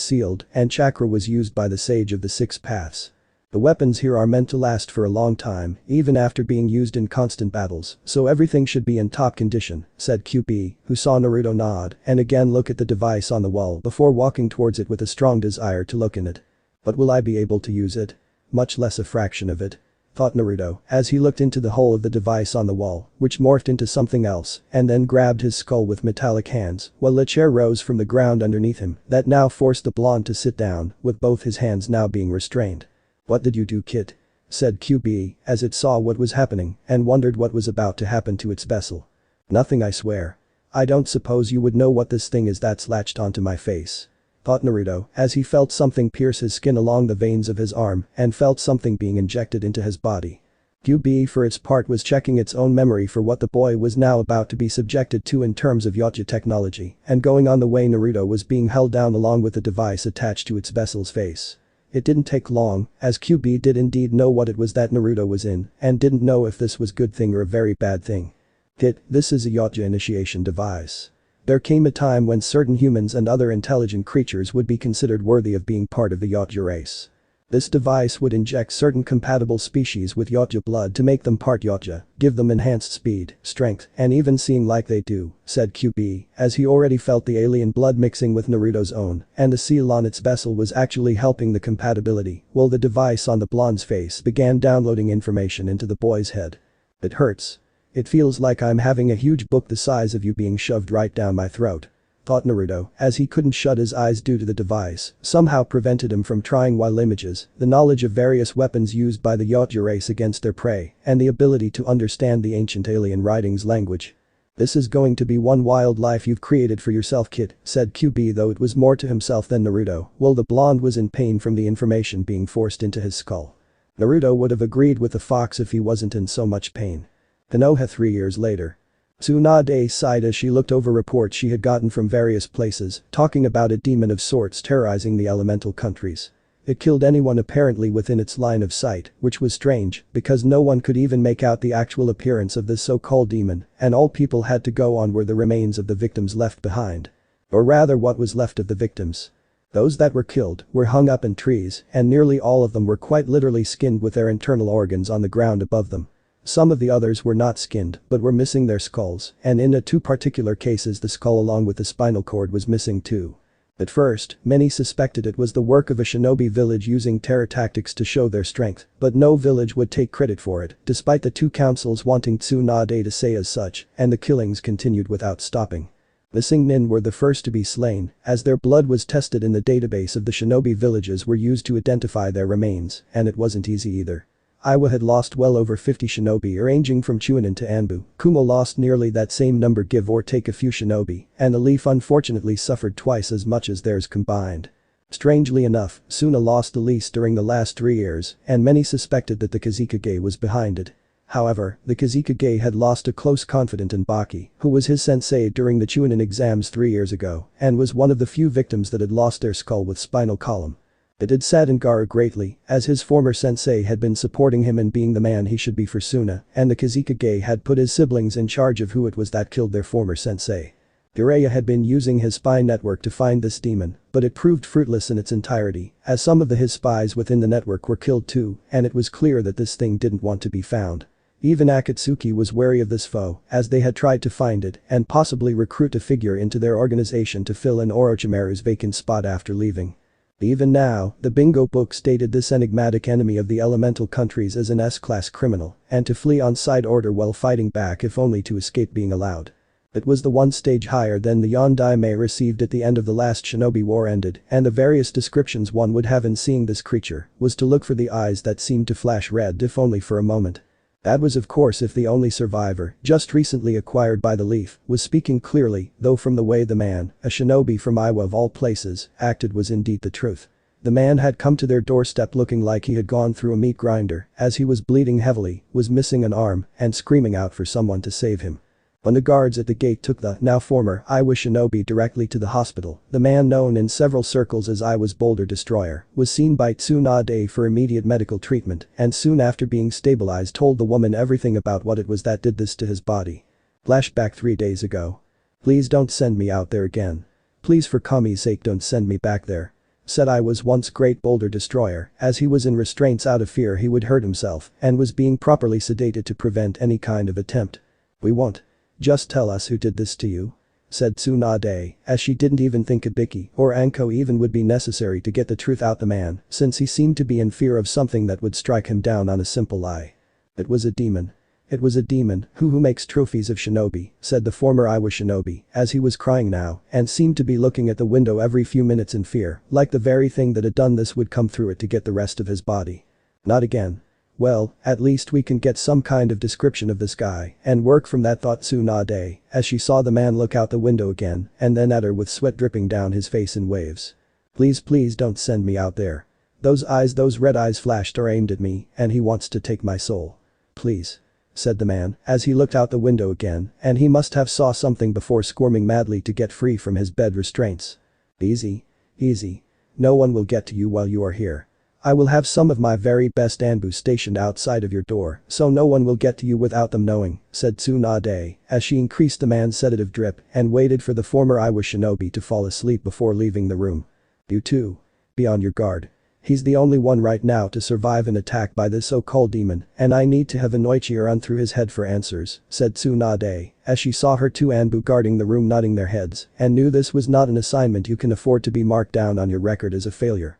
sealed and chakra was used by the Sage of the Six Paths. The weapons here are meant to last for a long time, even after being used in constant battles, so everything should be in top condition, said Kyuubi, who saw Naruto nod and again look at the device on the wall before walking towards it with a strong desire to look in it. But will I be able to use it? Much less a fraction of it. Thought Naruto, as he looked into the hole of the device on the wall, which morphed into something else, and then grabbed his skull with metallic hands, while a chair rose from the ground underneath him, that now forced the blonde to sit down, with both his hands now being restrained. What did you do, kid? Said Kyuubi, as it saw what was happening, and wondered what was about to happen to its vessel. Nothing, I swear. I don't suppose you would know what this thing is that's latched onto my face. Thought Naruto, as he felt something pierce his skin along the veins of his arm and felt something being injected into his body. Kyuubi for its part was checking its own memory for what the boy was now about to be subjected to in terms of uchiha technology and going on the way Naruto was being held down along with the device attached to its vessel's face. It didn't take long, as Kyuubi did indeed know what it was that Naruto was in and didn't know if this was good thing or a very bad thing. This is a uchiha initiation device. There came a time when certain humans and other intelligent creatures would be considered worthy of being part of the uchiha race. This device would inject certain compatible species with uchiha blood to make them part uchiha, give them enhanced speed, strength, and even seeing like they do, said Kyuubi, as he already felt the alien blood mixing with Naruto's own, and the seal on its vessel was actually helping the compatibility, while the device on the blonde's face began downloading information into the boy's head. It hurts. It feels like I'm having a huge book the size of you being shoved right down my throat. Thought Naruto, as he couldn't shut his eyes due to the device, somehow prevented him from trying while images, the knowledge of various weapons used by the uchiha race against their prey, and the ability to understand the ancient alien writings language. This is going to be one wild life you've created for yourself, kid, said Kyuubi, though it was more to himself than Naruto, while the blonde was in pain from the information being forced into his skull. Naruto would have agreed with the fox if he wasn't in so much pain. Konoha 3 years later. Tsunade sighed as she looked over reports she had gotten from various places, talking about a demon of sorts terrorizing the elemental countries. It killed anyone apparently within its line of sight, which was strange, because no one could even make out the actual appearance of this so-called demon, and all people had to go on were the remains of the victims left behind. Or rather what was left of the victims. Those that were killed were hung up in trees, and nearly all of them were quite literally skinned with their internal organs on the ground above them. Some of the others were not skinned but were missing their skulls, and in 2 particular cases the skull along with the spinal cord was missing too. At first, many suspected it was the work of a shinobi village using terror tactics to show their strength, but no village would take credit for it, despite the 2 councils wanting Tsunade to say as such, and the killings continued without stopping. The Singnin were the first to be slain, as their blood was tested in the database of the shinobi villages were used to identify their remains, and it wasn't easy either. Iwa had lost well over 50 shinobi ranging from Chunin to Anbu, Kumo lost nearly that same number give or take a few shinobi, and the Leaf unfortunately suffered twice as much as theirs combined. Strangely enough, Suna lost the least during the last 3 years, and many suspected that the Kazekage was behind it. However, the Kazekage had lost a close confidant in Baki, who was his sensei during the Chunin exams 3 years ago, and was one of the few victims that had lost their skull with spinal column. It had saddened Gaara greatly, as his former sensei had been supporting him in being the man he should be for Suna, and the Kazekage had put his siblings in charge of who it was that killed their former sensei. Jiraiya had been using his spy network to find this demon, but it proved fruitless in its entirety, as some of his spies within the network were killed too, and it was clear that this thing didn't want to be found. Even Akatsuki was wary of this foe, as they had tried to find it and possibly recruit a figure into their organization to fill in Orochimaru's vacant spot after leaving. Even now, the bingo book stated this enigmatic enemy of the elemental countries as an S-class criminal, and to flee on side order while fighting back if only to escape being allowed. It was the 1 stage higher than the Yondaime received at the end of the last shinobi war ended, and the various descriptions one would have in seeing this creature was to look for the eyes that seemed to flash red if only for a moment. That was of course if the only survivor, just recently acquired by the Leaf, was speaking clearly, though from the way the man, a shinobi from Iwa of all places, acted was indeed the truth. The man had come to their doorstep looking like he had gone through a meat grinder, as he was bleeding heavily, was missing an arm, and screaming out for someone to save him. When the guards at the gate took the now former Iwa Shinobi directly to the hospital, the man known in several circles as Iwa's Boulder Destroyer was seen by Tsunade for immediate medical treatment and soon after being stabilized told the woman everything about what it was that did this to his body. Flashback 3 days ago. Please don't send me out there again. Please for Kami's sake don't send me back there. Said I was once great Boulder Destroyer as he was in restraints out of fear he would hurt himself and was being properly sedated to prevent any kind of attempt. We won't. Just tell us who did this to you. Said Tsunade as she didn't even think Ibiki or Anko even would be necessary to get the truth out the man since he seemed to be in fear of something that would strike him down on a simple lie. It was a demon. It was a demon who makes trophies of shinobi, said the former Iwa shinobi as he was crying now and seemed to be looking at the window every few minutes in fear like the very thing that had done this would come through it to get the rest of his body. Not again. Well, at least we can get some kind of description of this guy and work from that, thought Tsunade as she saw the man look out the window again and then at her with sweat dripping down his face in waves. Please don't send me out there. Those red eyes flashed are aimed at me and he wants to take my soul. Please. Said the man as he looked out the window again and he must have saw something before squirming madly to get free from his bed restraints. Easy. Easy. No one will get to you while you are here. I will have some of my very best Anbu stationed outside of your door so no one will get to you without them knowing, said Tsunade as she increased the man's sedative drip and waited for the former Iwa shinobi to fall asleep before leaving the room. You too. Be on your guard. He's the only one right now to survive an attack by this so-called demon and I need to have an uchiha run through his head for answers, said Tsunade as she saw her two Anbu guarding the room nodding their heads and knew this was not an assignment you can afford to be marked down on your record as a failure.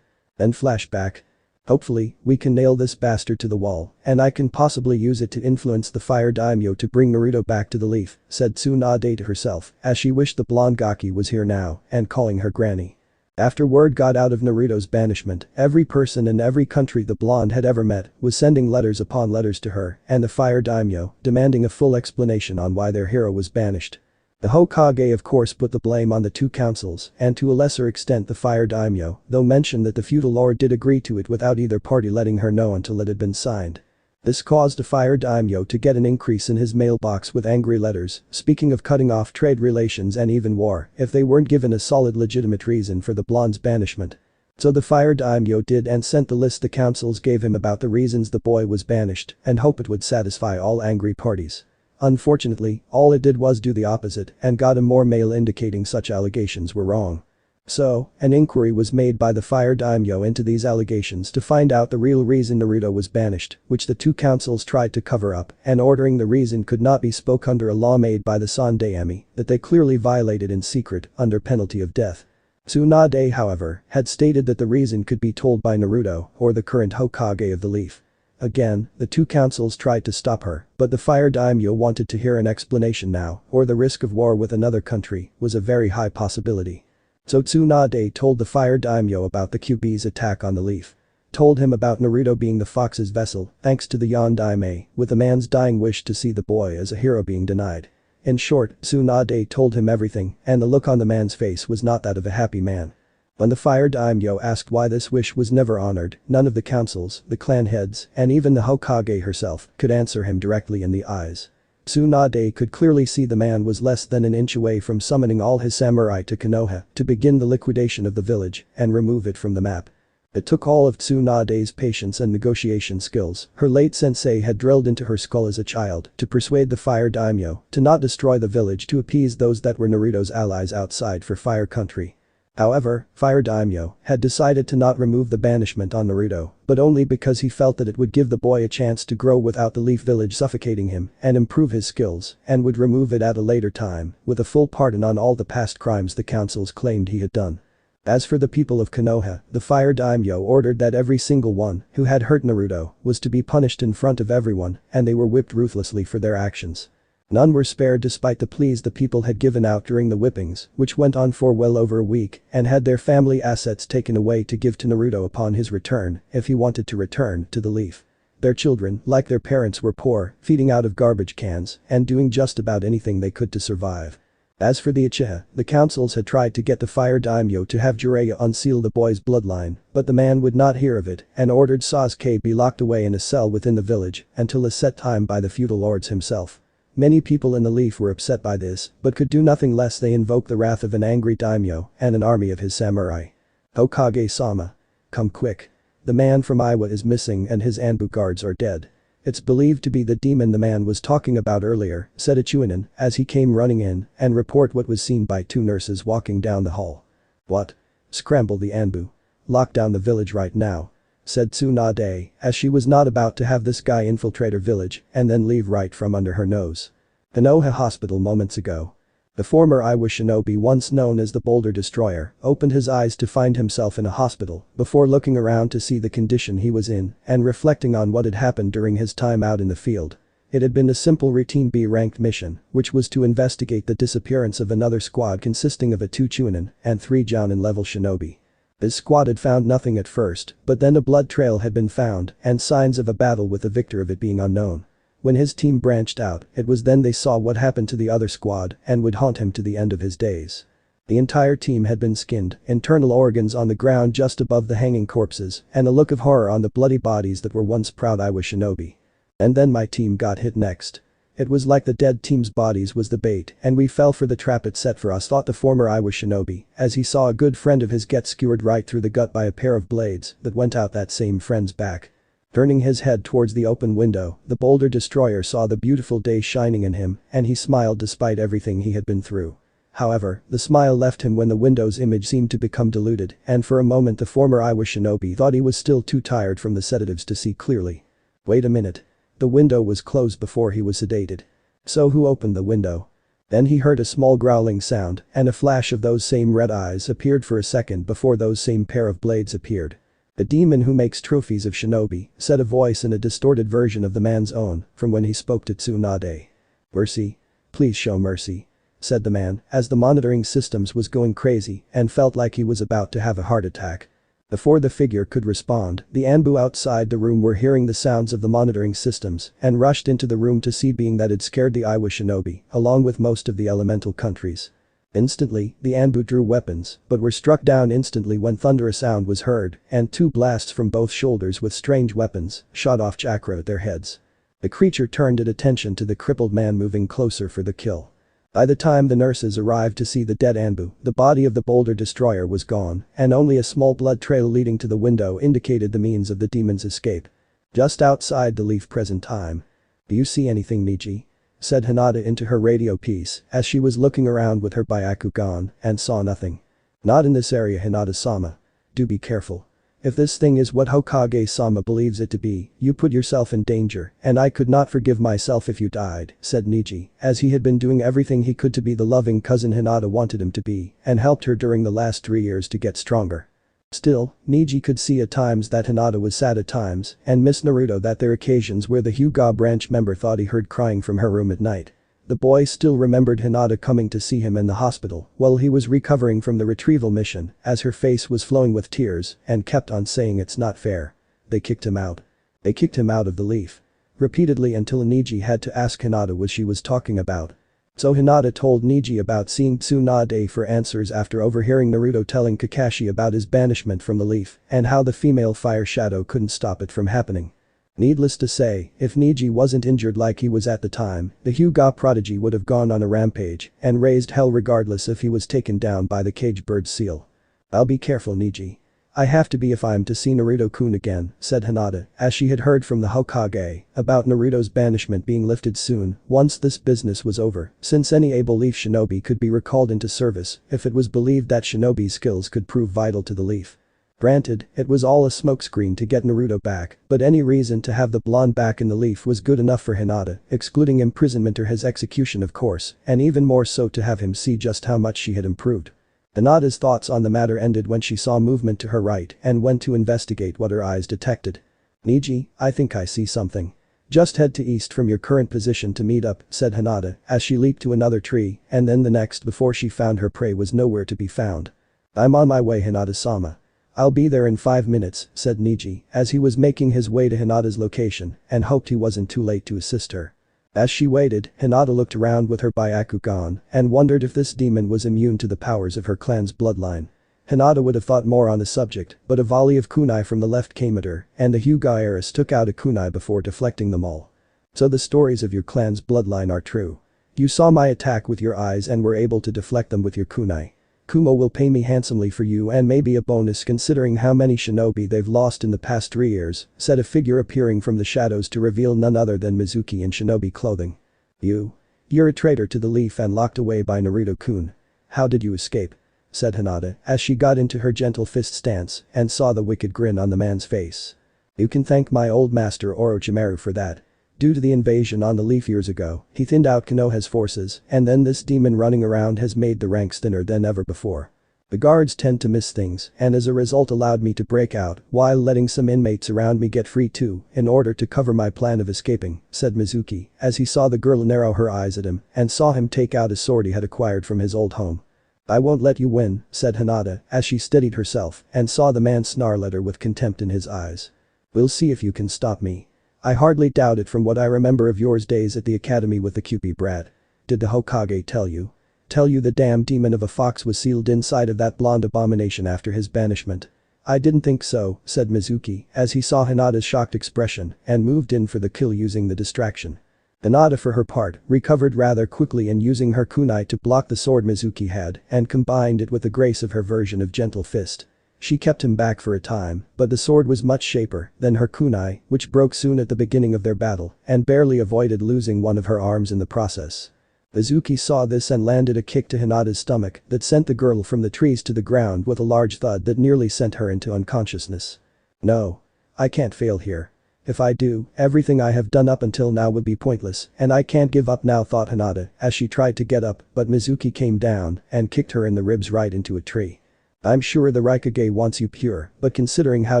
Then flashback. Hopefully, we can nail this bastard to the wall and I can possibly use it to influence the fire daimyo to bring Naruto back to the leaf, said Tsunade to herself as she wished the blonde Gaki was here now and calling her granny. After word got out of Naruto's banishment, every person in every country the blonde had ever met was sending letters upon letters to her and the fire daimyo demanding a full explanation on why their hero was banished. The Hokage of course put the blame on the two councils and to a lesser extent the fire daimyo, though mentioned that the feudal lord did agree to it without either party letting her know until it had been signed. This caused a fire daimyo to get an increase in his mailbox with angry letters, speaking of cutting off trade relations and even war if they weren't given a solid legitimate reason for the blonde's banishment. So the fire daimyo did and sent the list the councils gave him about the reasons the boy was banished and hope it would satisfy all angry parties. Unfortunately, all it did was do the opposite and got him more mail indicating such allegations were wrong. So, an inquiry was made by the fire daimyo into these allegations to find out the real reason Naruto was banished, which the two councils tried to cover up and ordering the reason could not be spoke under a law made by the Sandaime that they clearly violated in secret under penalty of death. Tsunade, however, had stated that the reason could be told by Naruto or the current Hokage of the Leaf. Again, the two councils tried to stop her, but the fire daimyo wanted to hear an explanation now or the risk of war with another country was a very high possibility. So Tsunade told the fire daimyo about the Kyuubi's attack on the Leaf. Told him about Naruto being the fox's vessel thanks to the Yondaime with the man's dying wish to see the boy as a hero being denied. In short, Tsunade told him everything and the look on the man's face was not that of a happy man. When the fire daimyo asked why this wish was never honored, none of the councils, the clan heads, and even the Hokage herself could answer him directly in the eyes. Tsunade could clearly see the man was less than an inch away from summoning all his samurai to Konoha to begin the liquidation of the village and remove it from the map. It took all of Tsunade's patience and negotiation skills her late sensei had drilled into her skull as a child to persuade the fire daimyo to not destroy the village to appease those that were Naruto's allies outside for Fire Country. However, Fire Daimyo had decided to not remove the banishment on Naruto, but only because he felt that it would give the boy a chance to grow without the Leaf Village suffocating him and improve his skills and would remove it at a later time with a full pardon on all the past crimes the councils claimed he had done. As for the people of Konoha, the Fire Daimyo ordered that every single one who had hurt Naruto was to be punished in front of everyone and they were whipped ruthlessly for their actions. None were spared despite the pleas the people had given out during the whippings, which went on for well over a week and had their family assets taken away to give to Naruto upon his return if he wanted to return to the Leaf. Their children, like their parents, were poor, feeding out of garbage cans and doing just about anything they could to survive. As for the Uchiha, the councils had tried to get the Fire Daimyo to have Jiraiya unseal the boy's bloodline, but the man would not hear of it and ordered Sasuke be locked away in a cell within the village until a set time by the feudal lords himself. Many people in the Leaf were upset by this, but could do nothing less they invoke the wrath of an angry daimyo and an army of his samurai. Hokage-sama. Come quick. The man from Iwa is missing and his Anbu guards are dead. It's believed to be the demon the man was talking about earlier, said a Chunin as he came running in and report what was seen by two nurses walking down the hall. What? Scrambled the Anbu. Lock down the village right now, said Tsunade as she was not about to have this guy infiltrate her village and then leave right from under her nose. Konoha Hospital moments ago. The former Iwa shinobi, once known as the Boulder Destroyer, opened his eyes to find himself in a hospital before looking around to see the condition he was in and reflecting on what had happened during his time out in the field. It had been a simple routine B-ranked mission, which was to investigate the disappearance of another squad consisting of a 2 Chunin and 3 Jounin-level shinobi. This squad had found nothing at first, but then a blood trail had been found and signs of a battle with the victor of it being unknown. When his team branched out, it was then they saw what happened to the other squad and would haunt him to the end of his days. The entire team had been skinned, internal organs on the ground just above the hanging corpses, and a look of horror on the bloody bodies that were once proud Iwa shinobi. And then my team got hit next. It was like the dead team's bodies was the bait and we fell for the trap it set for us, thought the former Iwa shinobi as he saw a good friend of his get skewered right through the gut by a pair of blades that went out that same friend's back. Turning his head towards the open window, the Boulder Destroyer saw the beautiful day shining in him and he smiled despite everything he had been through. However, the smile left him when the window's image seemed to become diluted and for a moment the former Iwa shinobi thought he was still too tired from the sedatives to see clearly. Wait a minute. The window was closed before he was sedated. So who opened the window? Then he heard a small growling sound and a flash of those same red eyes appeared for a second before those same pair of blades appeared. The demon who makes trophies of shinobi, said a voice in a distorted version of the man's own from when he spoke to Tsunade. Mercy? Please show mercy, said the man as the monitoring systems was going crazy and felt like he was about to have a heart attack. Before the figure could respond, the Anbu outside the room were hearing the sounds of the monitoring systems and rushed into the room to see being that had scared the Iwa shinobi along with most of the elemental countries. Instantly, the Anbu drew weapons, but were struck down instantly when thunderous sound was heard and 2 blasts from both shoulders with strange weapons shot off chakra at their heads. The creature turned its attention to the crippled man moving closer for the kill. By the time the nurses arrived to see the dead Anbu, the body of the Boulder Destroyer was gone and only a small blood trail leading to the window indicated the means of the demon's escape. Just outside the Leaf present time. Do you see anything, Niji? Said Hinata into her radio piece as she was looking around with her Byakugan and saw nothing. Not in this area, Hinata-sama. Do be careful. If this thing is what Hokage-sama believes it to be, you put yourself in danger and I could not forgive myself if you died, said Niji as he had been doing everything he could to be the loving cousin Hinata wanted him to be and helped her during the last 3 years to get stronger. Still, Niji could see at times that Hinata was sad at times and missed Naruto, that there occasions where the Hyuga branch member thought he heard crying from her room at night. The boy still remembered Hinata coming to see him in the hospital while he was recovering from the retrieval mission as her face was flowing with tears and kept on saying it's not fair. They kicked him out. They kicked him out of the Leaf. Repeatedly until Niji had to ask Hinata what she was talking about. So Hinata told Niji about seeing Tsunade for answers after overhearing Naruto telling Kakashi about his banishment from the Leaf and how the female fire shadow couldn't stop it from happening. Needless to say, if Niji wasn't injured like he was at the time, the Hyuga prodigy would have gone on a rampage and raised hell regardless if he was taken down by the cage bird seal. I'll be careful, Niji. I have to be if I'm to see Naruto-kun again, said Hinata as she had heard from the Hokage about Naruto's banishment being lifted soon once this business was over, since any able Leaf shinobi could be recalled into service if it was believed that shinobi skills could prove vital to the Leaf. Granted, it was all a smokescreen to get Naruto back, but any reason to have the blonde back in the Leaf was good enough for Hinata, excluding imprisonment or his execution of course, and even more so to have him see just how much she had improved. Hinata's thoughts on the matter ended when she saw movement to her right and went to investigate what her eyes detected. Niji, I think I see something. Just head to east from your current position to meet up, said Hinata as she leaped to another tree and then the next before she found her prey was nowhere to be found. I'm on my way, Hinata-sama. I'll be there in 5 minutes, said Niji as he was making his way to Hinata's location and hoped he wasn't too late to assist her. As she waited, Hinata looked around with her Byakugan and wondered if this demon was immune to the powers of her clan's bloodline. Hinata would have thought more on the subject, but a volley of kunai from the left came at her and the Hyuga heiress took out a kunai before deflecting them all. So the stories of your clan's bloodline are true. You saw my attack with your eyes and were able to deflect them with your kunai. Kumo will pay me handsomely for you and maybe a bonus considering how many shinobi they've lost in the past 3 years, said a figure appearing from the shadows to reveal none other than Mizuki in shinobi clothing. You're a traitor to the leaf and locked away by Naruto-kun. How did you escape? Said Hinata as she got into her gentle fist stance and saw the wicked grin on the man's face. You can thank my old master Orochimaru for that. Due to the invasion on the leaf years ago, he thinned out Konoha's forces and then this demon running around has made the ranks thinner than ever before. The guards tend to miss things and as a result allowed me to break out while letting some inmates around me get free too in order to cover my plan of escaping, said Mizuki as he saw the girl narrow her eyes at him and saw him take out a sword he had acquired from his old home. I won't let you win, said Hinata as she steadied herself and saw the man snarl at her with contempt in his eyes. We'll see if you can stop me. I hardly doubt it from what I remember of yours days at the academy with the Kyuubi brat. Did the Hokage tell you? Tell you the damn demon of a fox was sealed inside of that blonde abomination after his banishment? I didn't think so, said Mizuki as he saw Hinata's shocked expression and moved in for the kill using the distraction. Hinata for her part recovered rather quickly and using her kunai to block the sword Mizuki had and combined it with the grace of her version of gentle fist. She kept him back for a time, but the sword was much sharper than her kunai, which broke soon at the beginning of their battle and barely avoided losing one of her arms in the process. Mizuki saw this and landed a kick to Hinata's stomach that sent the girl from the trees to the ground with a large thud that nearly sent her into unconsciousness. No. I can't fail here. If I do, everything I have done up until now would be pointless and I can't give up now, thought Hinata as she tried to get up but Mizuki came down and kicked her in the ribs right into a tree. I'm sure the Raikage wants you pure, but considering how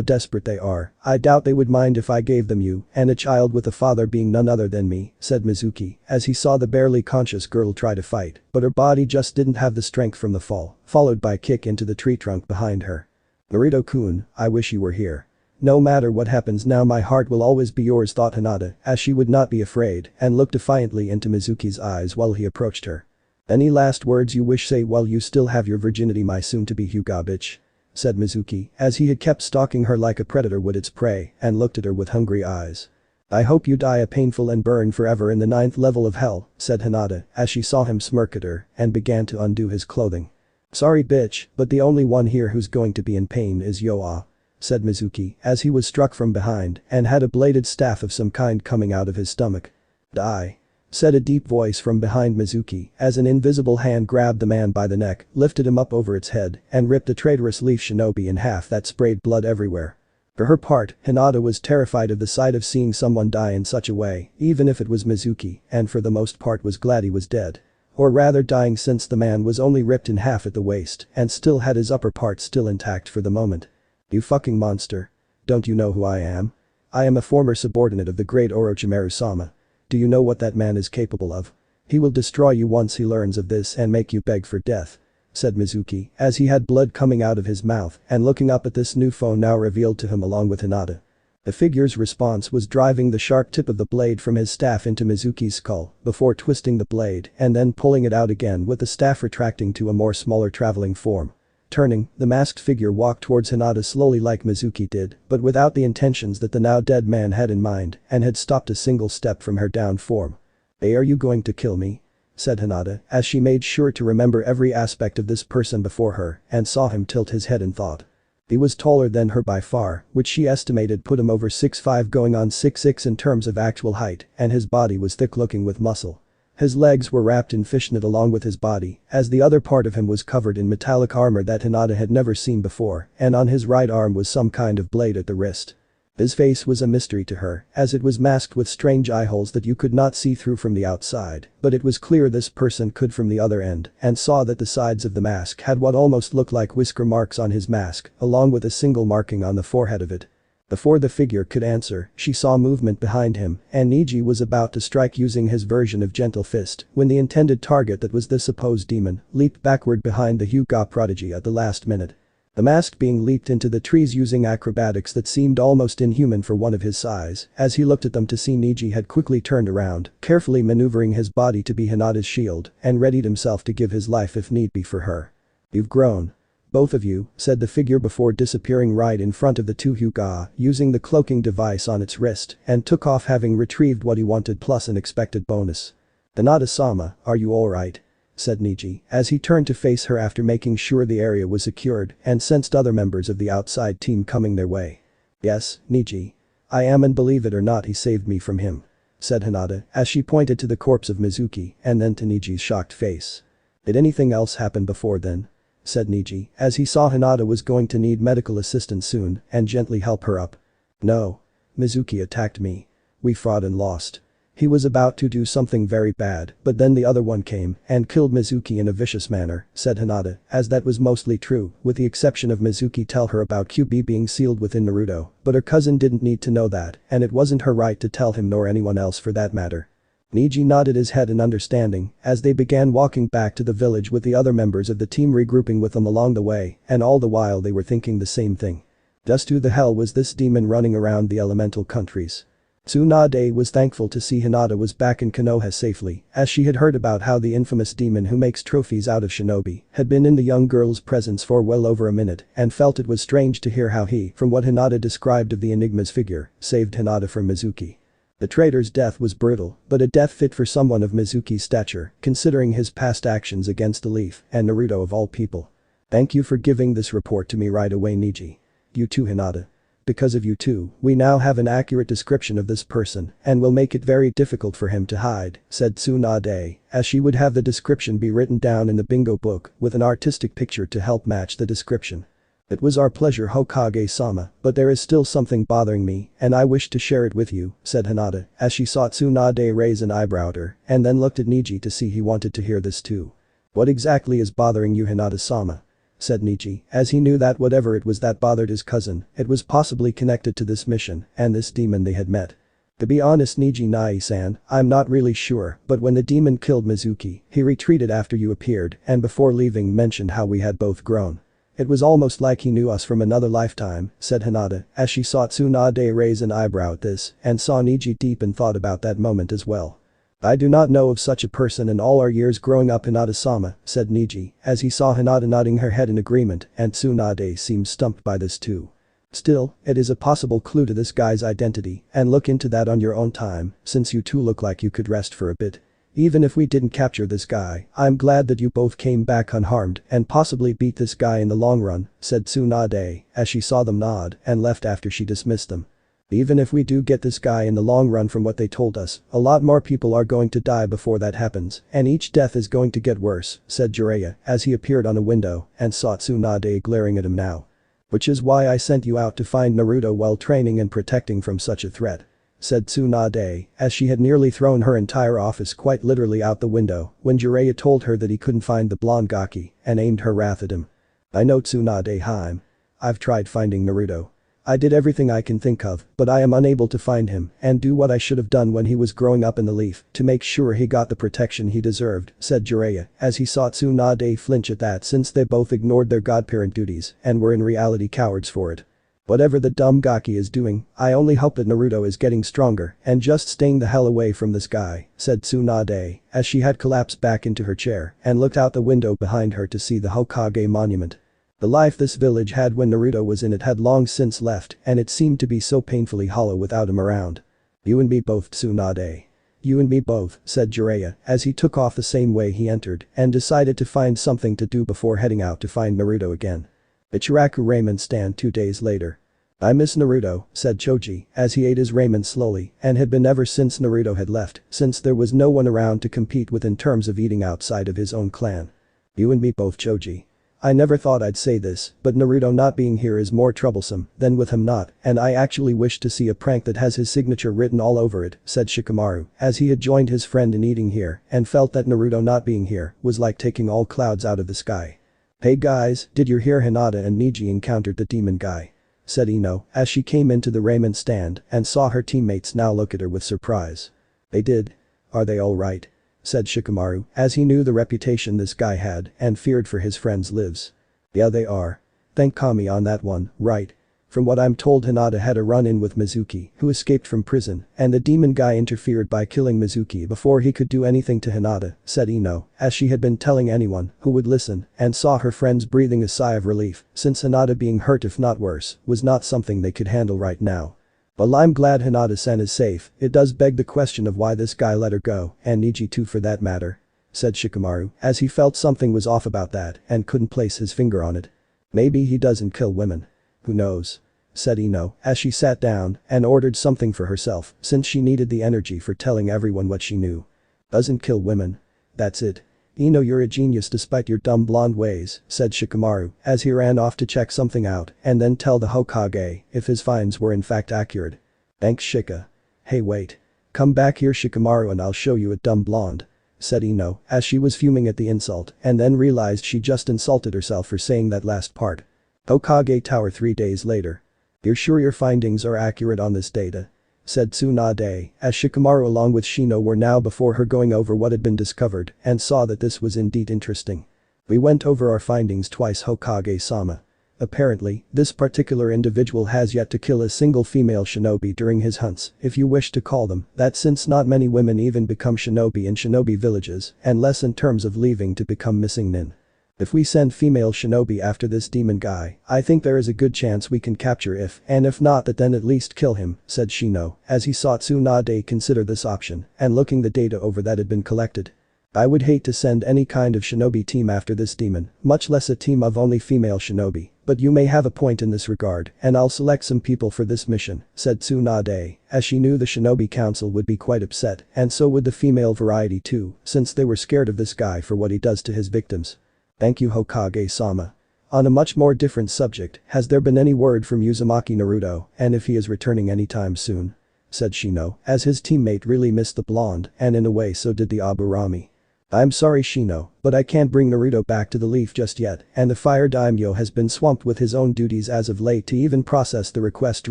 desperate they are, I doubt they would mind if I gave them you and a child with a father being none other than me, said Mizuki as he saw the barely conscious girl try to fight, but her body just didn't have the strength from the fall, followed by a kick into the tree trunk behind her. Naruto-kun, I wish you were here. No matter what happens now my heart will always be yours, thought Hinata as she would not be afraid and looked defiantly into Mizuki's eyes while he approached her. Any last words you wish say while you still have your virginity, my soon-to-be Hyuga bitch? Said Mizuki as he had kept stalking her like a predator would its prey and looked at her with hungry eyes. I hope you die a painful and burn forever in the 9th level of hell, said Hinata as she saw him smirk at her and began to undo his clothing. Sorry bitch, but the only one here who's going to be in pain is Yoa, said Mizuki as he was struck from behind and had a bladed staff of some kind coming out of his stomach. Die. Said a deep voice from behind Mizuki as an invisible hand grabbed the man by the neck, lifted him up over its head and ripped a traitorous leaf shinobi in half that sprayed blood everywhere. For her part, Hinata was terrified of the sight of seeing someone die in such a way, even if it was Mizuki, and for the most part was glad he was dead. Or rather dying since the man was only ripped in half at the waist and still had his upper part still intact for the moment. You fucking monster. Don't you know who I am? I am a former subordinate of the great Orochimaru-sama. Do you know what that man is capable of? He will destroy you once he learns of this and make you beg for death, said Mizuki as he had blood coming out of his mouth and looking up at this new foe now revealed to him along with Hinata. The figure's response was driving the sharp tip of the blade from his staff into Mizuki's skull before twisting the blade and then pulling it out again with the staff retracting to a more smaller traveling form. Turning, the masked figure walked towards Hinata slowly like Mizuki did, but without the intentions that the now dead man had in mind and had stopped a single step from her downed form. Hey, are you going to kill me? Said Hinata as she made sure to remember every aspect of this person before her and saw him tilt his head in thought. He was taller than her by far, which she estimated put him over 6'5" going on 6'6" in terms of actual height, and his body was thick looking with muscle. His legs were wrapped in fishnet along with his body, as the other part of him was covered in metallic armor that Hinata had never seen before, and on his right arm was some kind of blade at the wrist. His face was a mystery to her, as it was masked with strange eye holes that you could not see through from the outside, but it was clear this person could from the other end, and saw that the sides of the mask had what almost looked like whisker marks on his mask, along with a single marking on the forehead of it. Before the figure could answer, she saw movement behind him, and Niji was about to strike using his version of gentle fist when the intended target that was the supposed demon leaped backward behind the Hyuga prodigy at the last minute. The masked being leaped into the trees using acrobatics that seemed almost inhuman for one of his size, as he looked at them to see Niji had quickly turned around, carefully maneuvering his body to be Hinata's shield, and readied himself to give his life if need be for her. You've grown. Both of you, said the figure before disappearing right in front of the two Hyuga, using the cloaking device on its wrist, and took off having retrieved what he wanted plus an expected bonus. "Hinata-sama, are you alright?" said Niji, as he turned to face her after making sure the area was secured and sensed other members of the outside team coming their way. "Yes, Niji. I am, and believe it or not he saved me from him," said Hinata as she pointed to the corpse of Mizuki and then to Niji's shocked face. "Did anything else happen before then?" said Niji as he saw Hinata was going to need medical assistance soon and gently help her up. "No. Mizuki attacked me. We fought and lost. He was about to do something very bad, but then the other one came and killed Mizuki in a vicious manner," said Hinata, as that was mostly true, with the exception of Mizuki tell her about Kyubi being sealed within Naruto, but her cousin didn't need to know that, and it wasn't her right to tell him nor anyone else for that matter. Niji nodded his head in understanding as they began walking back to the village with the other members of the team regrouping with them along the way, and all the while they were thinking the same thing. Just who the hell was this demon running around the elemental countries? Tsunade was thankful to see Hinata was back in Konoha safely, as she had heard about how the infamous demon who makes trophies out of shinobi had been in the young girl's presence for well over a minute and felt it was strange to hear how he, from what Hinata described of the Enigma's figure, saved Hinata from Mizuki. The traitor's death was brutal, but a death fit for someone of Mizuki's stature, considering his past actions against the Leaf and Naruto of all people. "Thank you for giving this report to me right away, Niji. You too, Hinata. Because of you two, we now have an accurate description of this person and will make it very difficult for him to hide," said Tsunade, as she would have the description be written down in the bingo book with an artistic picture to help match the description. "It was our pleasure, Hokage-sama, but there is still something bothering me and I wish to share it with you," said Hinata as she saw Tsunade raise an eyebrow at her and then looked at Niji to see he wanted to hear this too. "What exactly is bothering you, Hinata-sama?" said Niji, as he knew that whatever it was that bothered his cousin, it was possibly connected to this mission and this demon they had met. "To be honest, Niji Nai-san, I'm not really sure, but when the demon killed Mizuki, he retreated after you appeared and before leaving mentioned how we had both grown. It was almost like he knew us from another lifetime," said Hinata as she saw Tsunade raise an eyebrow at this and saw Niji deep in thought about that moment as well. "I do not know of such a person in all our years growing up, Hinata-sama," said Niji as he saw Hinata nodding her head in agreement and Tsunade seemed stumped by this too. "Still, it is a possible clue to this guy's identity and look into that on your own time since you two look like you could rest for a bit. Even if we didn't capture this guy, I'm glad that you both came back unharmed and possibly beat this guy in the long run," said Tsunade as she saw them nod and left after she dismissed them. "Even if we do get this guy in the long run, from what they told us, a lot more people are going to die before that happens and each death is going to get worse," said Jiraiya as he appeared on a window and saw Tsunade glaring at him now. "Which is why I sent you out to find Naruto while training and protecting from such a threat," said Tsunade as she had nearly thrown her entire office quite literally out the window when Jiraiya told her that he couldn't find the blonde gaki and aimed her wrath at him. "I know, Tsunade-hime. I've tried finding Naruto. I did everything I can think of, but I am unable to find him and do what I should have done when he was growing up in the Leaf to make sure he got the protection he deserved," said Jiraiya as he saw Tsunade flinch at that since they both ignored their godparent duties and were in reality cowards for it. "Whatever the dumb gaki is doing, I only hope that Naruto is getting stronger and just staying the hell away from this guy," said Tsunade as she had collapsed back into her chair and looked out the window behind her to see the Hokage monument. The life this village had when Naruto was in it had long since left and it seemed to be so painfully hollow without him around. "You and me both, Tsunade. You and me both," said Jiraiya as he took off the same way he entered and decided to find something to do before heading out to find Naruto again. Ichiraku ramen stand 2 days later. "I miss Naruto," said Choji as he ate his ramen slowly and had been ever since Naruto had left since there was no one around to compete with in terms of eating outside of his own clan. "You and me both, Choji. I never thought I'd say this, but Naruto not being here is more troublesome than with him not, and I actually wish to see a prank that has his signature written all over it," said Shikamaru as he had joined his friend in eating here and felt that Naruto not being here was like taking all clouds out of the sky. "Hey guys, did you hear Hinata and Niji encountered the demon guy?" said Ino as she came into the ramen stand and saw her teammates now look at her with surprise. "They did? Are they all right?" said Shikamaru as he knew the reputation this guy had and feared for his friend's lives. "Yeah, they are. Thank Kami on that one, right?" From what I'm told, Hinata had a run-in with Mizuki, who escaped from prison, and the demon guy interfered by killing Mizuki before he could do anything to Hinata, said Ino, as she had been telling anyone who would listen, and saw her friends breathing a sigh of relief, since Hinata being hurt if not worse, was not something they could handle right now. While I'm glad Hinata-sen is safe, it does beg the question of why this guy let her go, and Niji too for that matter, said Shikamaru, as he felt something was off about that and couldn't place his finger on it. Maybe he doesn't kill women. Who knows? Said Ino, as she sat down and ordered something for herself since she needed the energy for telling everyone what she knew. Doesn't kill women. That's it. Ino, you're a genius despite your dumb blonde ways, said Shikamaru as he ran off to check something out and then tell the Hokage if his finds were in fact accurate. Thanks Shika. Hey wait. Come back here Shikamaru and I'll show you a dumb blonde, said Ino as she was fuming at the insult and then realized she just insulted herself for saying that last part. Hokage Tower 3 days later. You're sure your findings are accurate on this data? Said Tsunade, as Shikamaru along with Shino were now before her going over what had been discovered and saw that this was indeed interesting. We went over our findings twice Hokage-sama. Apparently, this particular individual has yet to kill a single female shinobi during his hunts, if you wish to call them that, since not many women even become shinobi in shinobi villages, and less in terms of leaving to become missing nin. If we send female shinobi after this demon guy, I think there is a good chance we can capture if not that then at least kill him, said Shino, as he saw Tsunade consider this option and looking the data over that had been collected. I would hate to send any kind of shinobi team after this demon, much less a team of only female shinobi, but you may have a point in this regard and I'll select some people for this mission, said Tsunade, as she knew the shinobi council would be quite upset and so would the female variety too, since they were scared of this guy for what he does to his victims. Thank you Hokage-sama. On a much more different subject, has there been any word from Uzumaki Naruto and if he is returning anytime soon? Said Shino, as his teammate really missed the blonde and in a way so did the Aburami. I'm sorry Shino, but I can't bring Naruto back to the Leaf just yet and the Fire Daimyo has been swamped with his own duties as of late to even process the request to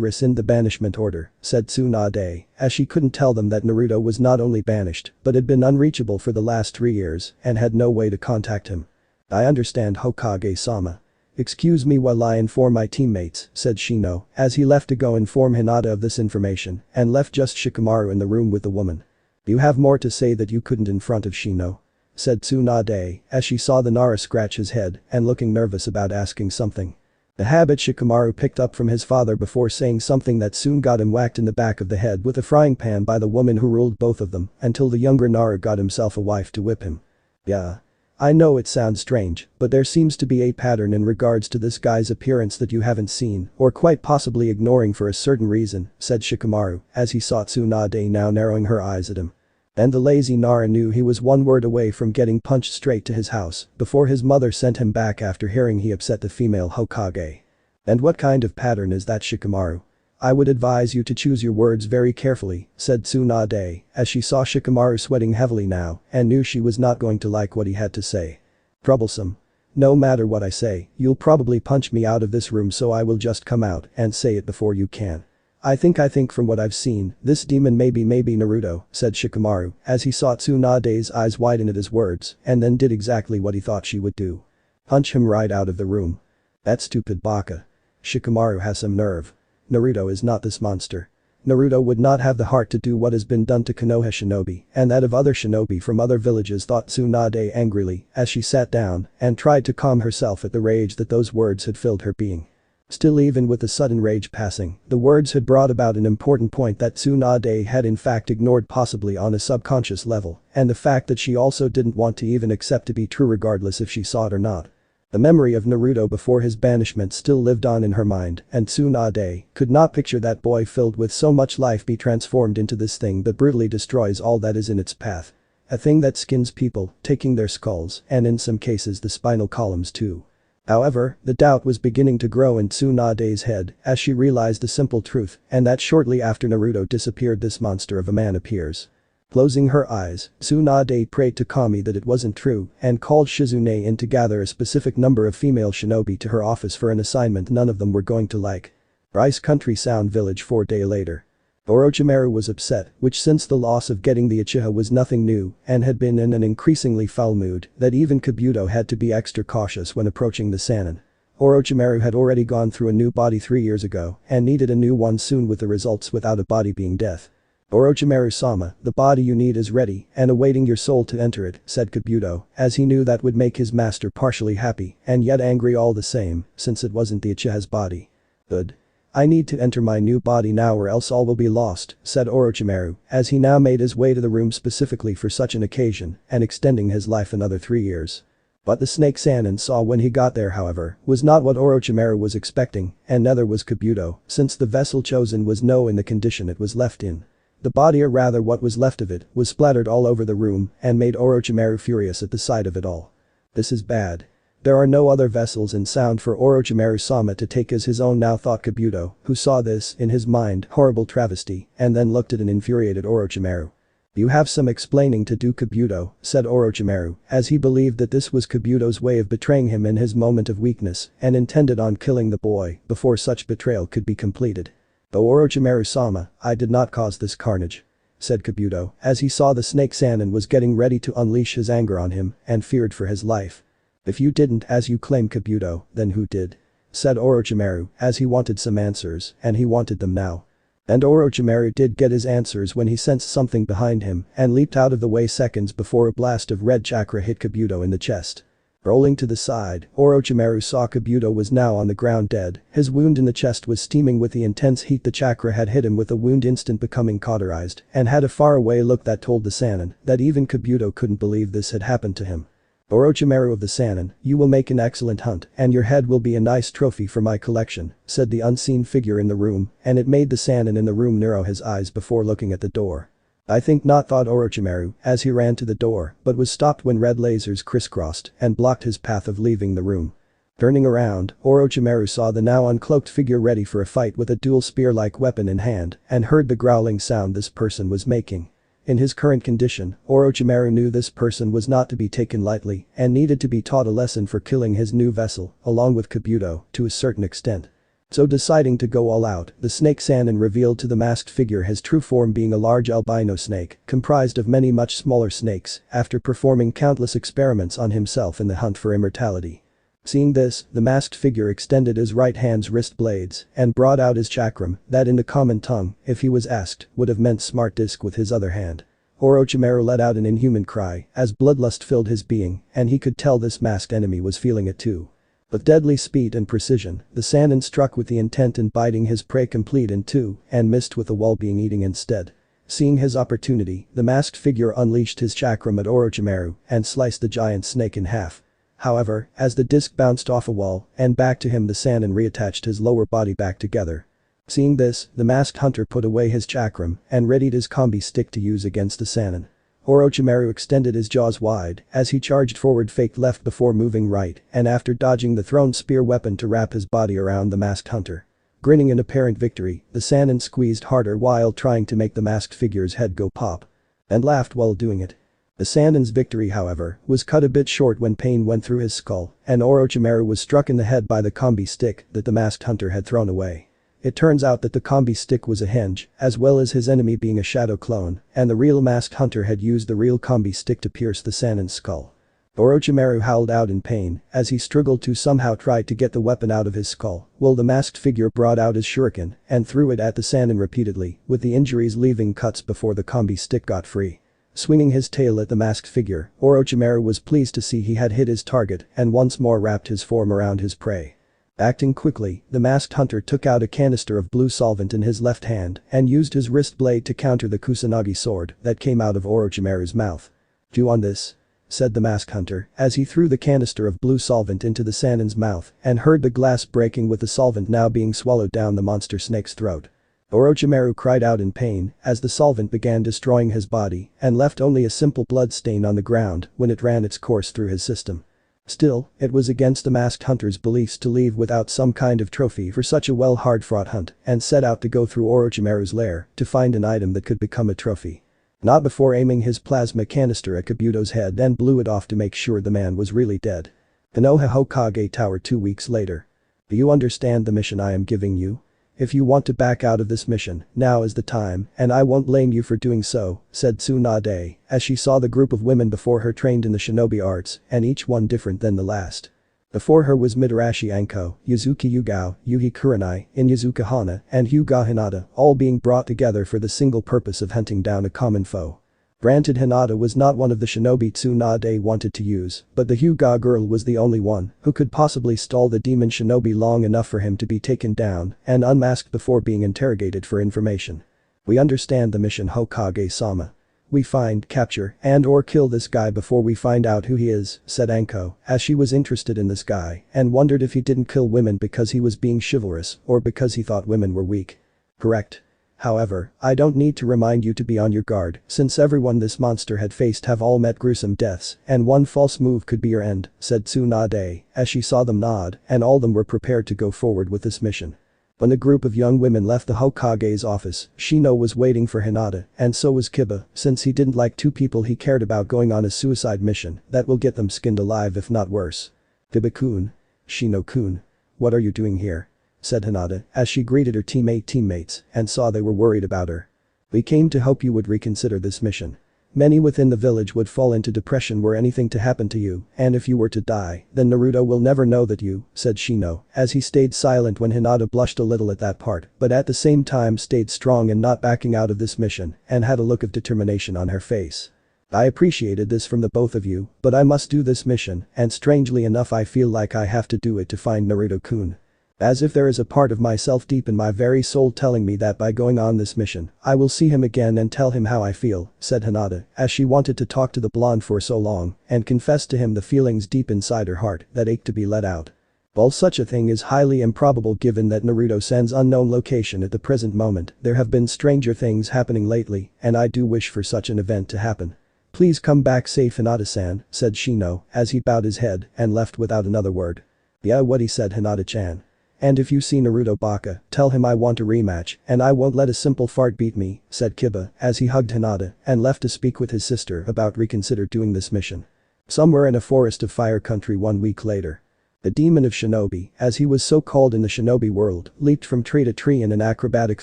rescind the banishment order, said Tsunade, as she couldn't tell them that Naruto was not only banished but had been unreachable for the last 3 years and had no way to contact him. I understand Hokage-sama. Excuse me while I inform my teammates, said Shino, as he left to go inform Hinata of this information and left just Shikamaru in the room with the woman. You have more to say that you couldn't in front of Shino? Said Tsunade, as she saw the Nara scratch his head and looking nervous about asking something. The habit Shikamaru picked up from his father before saying something that soon got him whacked in the back of the head with a frying pan by the woman who ruled both of them until the younger Nara got himself a wife to whip him. Yeah. I know it sounds strange, but there seems to be a pattern in regards to this guy's appearance that you haven't seen or quite possibly ignoring for a certain reason, said Shikamaru, as he saw Tsunade now narrowing her eyes at him. And the lazy Nara knew he was one word away from getting punched straight to his house before his mother sent him back after hearing he upset the female Hokage. And what kind of pattern is that Shikamaru? I would advise you to choose your words very carefully, said Tsunade, as she saw Shikamaru sweating heavily now and knew she was not going to like what he had to say. Troublesome. No matter what I say, you'll probably punch me out of this room so I will just come out and say it before you can. I think from what I've seen, this demon maybe Naruto, said Shikamaru, as he saw Tsunade's eyes widen at his words and then did exactly what he thought she would do. Punch him right out of the room. That stupid baka. Shikamaru has some nerve. Naruto is not this monster. Naruto would not have the heart to do what has been done to Konoha shinobi and that of other shinobi from other villages, thought Tsunade angrily as she sat down and tried to calm herself at the rage that those words had filled her being. Still, even with the sudden rage passing, the words had brought about an important point that Tsunade had in fact ignored possibly on a subconscious level, and the fact that she also didn't want to even accept to be true regardless if she saw it or not. The memory of Naruto before his banishment still lived on in her mind and Tsunade could not picture that boy filled with so much life be transformed into this thing that brutally destroys all that is in its path. A thing that skins people, taking their skulls and in some cases the spinal columns too. However, the doubt was beginning to grow in Tsunade's head as she realized the simple truth and that shortly after Naruto disappeared this monster of a man appears. Closing her eyes, Tsunade prayed to Kami that it wasn't true and called Shizune in to gather a specific number of female shinobi to her office for an assignment none of them were going to like. Rice Country Sound Village 4 days later. Orochimaru was upset, which since the loss of getting the uchiha was nothing new and had been in an increasingly foul mood that even Kabuto had to be extra cautious when approaching the Sannin. Orochimaru had already gone through a new body 3 years ago and needed a new one soon with the results without a body being death. Orochimaru-sama, the body you need is ready and awaiting your soul to enter it, said Kabuto, as he knew that would make his master partially happy and yet angry all the same, since it wasn't the Uchiha's body. Good. I need to enter my new body now or else all will be lost, said Orochimaru, as he now made his way to the room specifically for such an occasion and extending his life another 3 years. What the snake Sannin saw when he got there, however, was not what Orochimaru was expecting, and neither was Kabuto, since the vessel chosen was No in the condition it was left in. The body, or rather what was left of it, was splattered all over the room and made Orochimaru furious at the sight of it all. This is bad. There are no other vessels in sound for Orochimaru-sama to take as his own now, thought Kabuto, who saw this, in his mind, horrible travesty, and then looked at an infuriated Orochimaru. You have some explaining to do, Kabuto, said Orochimaru, as he believed that this was Kabuto's way of betraying him in his moment of weakness and intended on killing the boy before such betrayal could be completed. "Oh, Orochimaru-sama, I did not cause this carnage," said Kabuto, as he saw the snake Sannin was getting ready to unleash his anger on him and feared for his life. "If you didn't as you claim, Kabuto, then who did?" said Orochimaru, as he wanted some answers and he wanted them now. And Orochimaru did get his answers when he sensed something behind him and leaped out of the way seconds before a blast of red chakra hit Kabuto in the chest. Rolling to the side, Orochimaru saw Kabuto was now on the ground dead, his wound in the chest was steaming with the intense heat the chakra had hit him with, the wound instant becoming cauterized, and had a faraway look that told the Sannin that even Kabuto couldn't believe this had happened to him. "Orochimaru of the Sannin, you will make an excellent hunt and your head will be a nice trophy for my collection," said the unseen figure in the room, and it made the Sannin in the room narrow his eyes before looking at the door. "I think not," thought Orochimaru as he ran to the door but was stopped when red lasers crisscrossed and blocked his path of leaving the room. Turning around, Orochimaru saw the now uncloaked figure ready for a fight with a dual spear-like weapon in hand and heard the growling sound this person was making. In his current condition, Orochimaru knew this person was not to be taken lightly and needed to be taught a lesson for killing his new vessel, along with Kabuto, to a certain extent. So deciding to go all out, the snake Sannin revealed to the masked figure his true form being a large albino snake, comprised of many much smaller snakes, after performing countless experiments on himself in the hunt for immortality. Seeing this, the masked figure extended his right hand's wrist blades and brought out his chakram, that in the common tongue, if he was asked, would have meant smart disc with his other hand. Orochimaru let out an inhuman cry as bloodlust filled his being, and he could tell this masked enemy was feeling it too. With deadly speed and precision, the Sannin struck with the intent in biting his prey complete in two and missed with the wall being eaten instead. Seeing his opportunity, the masked figure unleashed his chakram at Orochimaru and sliced the giant snake in half. However, as the disc bounced off a wall and back to him, the Sannin reattached his lower body back together. Seeing this, the masked hunter put away his chakram and readied his combi stick to use against the Sannin. Orochimaru extended his jaws wide as he charged forward, faked left before moving right, and after dodging the thrown spear weapon to wrap his body around the masked hunter. Grinning in apparent victory, the Sannin squeezed harder while trying to make the masked figure's head go pop. And laughed while doing it. The Sannin's victory, however, was cut a bit short when pain went through his skull and Orochimaru was struck in the head by the combi stick that the masked hunter had thrown away. It turns out that the combi stick was a henge, as well as his enemy being a shadow clone, and the real masked hunter had used the real combi stick to pierce the Sannin's skull. Orochimaru howled out in pain as he struggled to somehow try to get the weapon out of his skull, while the masked figure brought out his shuriken and threw it at the Sannin repeatedly, with the injuries leaving cuts before the combi stick got free. Swinging his tail at the masked figure, Orochimaru was pleased to see he had hit his target and once more wrapped his form around his prey. Acting quickly, the masked hunter took out a canister of blue solvent in his left hand and used his wrist blade to counter the Kusanagi sword that came out of Orochimaru's mouth. "Chew on this," said the masked hunter as he threw the canister of blue solvent into the Sannin's mouth and heard the glass breaking with the solvent now being swallowed down the monster snake's throat. Orochimaru cried out in pain as the solvent began destroying his body and left only a simple blood stain on the ground when it ran its course through his system. Still, it was against the masked hunter's beliefs to leave without some kind of trophy for such a hard-fought hunt and set out to go through Orochimaru's lair to find an item that could become a trophy. Not before aiming his plasma canister at Kabuto's head and blew it off to make sure the man was really dead. Konoha Hokage Tower 2 weeks later. "Do you understand the mission I am giving you? If you want to back out of this mission, now is the time, and I won't blame you for doing so," said Tsunade, as she saw the group of women before her trained in the shinobi arts, and each one different than the last. Before her was Mitarashi Anko, Yuzuki Yugao, Yuhi Kurenai, Inyazuka Hana, and Hyuga Hinata, all being brought together for the single purpose of hunting down a common foe. Granted, Hinata was not one of the shinobi Tsunade wanted to use, but the Hyuga girl was the only one who could possibly stall the demon shinobi long enough for him to be taken down and unmasked before being interrogated for information. We understand the mission, Hokage-sama. We find, capture, and/or kill this guy before we find out who he is, said Anko, as she was interested in this guy and wondered if he didn't kill women because he was being chivalrous or because he thought women were weak. Correct. However, I don't need to remind you to be on your guard, since everyone this monster had faced have all met gruesome deaths, and one false move could be your end, said Tsunade, as she saw them nod, and all of them were prepared to go forward with this mission. When the group of young women left the Hokage's office, Shino was waiting for Hinata, and so was Kiba, since he didn't like two people he cared about going on a suicide mission that will get them skinned alive if not worse. Kiba-kun. Shino-kun. What are you doing here? Said Hinata, as she greeted her teammates and saw they were worried about her. We came to hope you would reconsider this mission. Many within the village would fall into depression were anything to happen to you, and if you were to die, then Naruto will never know that you, said Shino, as he stayed silent when Hinata blushed a little at that part, but at the same time stayed strong and not backing out of this mission, and had a look of determination on her face. I appreciated this from the both of you, but I must do this mission, and strangely enough I feel like I have to do it to find Naruto-kun. As if there is a part of myself deep in my very soul telling me that by going on this mission, I will see him again and tell him how I feel, said Hinata, as she wanted to talk to the blonde for so long, and confessed to him the feelings deep inside her heart that ached to be let out. While such a thing is highly improbable given that Naruto-san's unknown location at the present moment, there have been stranger things happening lately, and I do wish for such an event to happen. Please come back safe, Hinata-san, said Shino, as he bowed his head and left without another word. Yeah, what he said, Hinata-chan. And if you see Naruto Baka, tell him I want a rematch and I won't let a simple fart beat me, said Kiba as he hugged Hinata and left to speak with his sister about reconsider doing this mission. Somewhere in a forest of fire country 1 week later. The Demon of Shinobi, as he was so called in the shinobi world, leaped from tree to tree in an acrobatic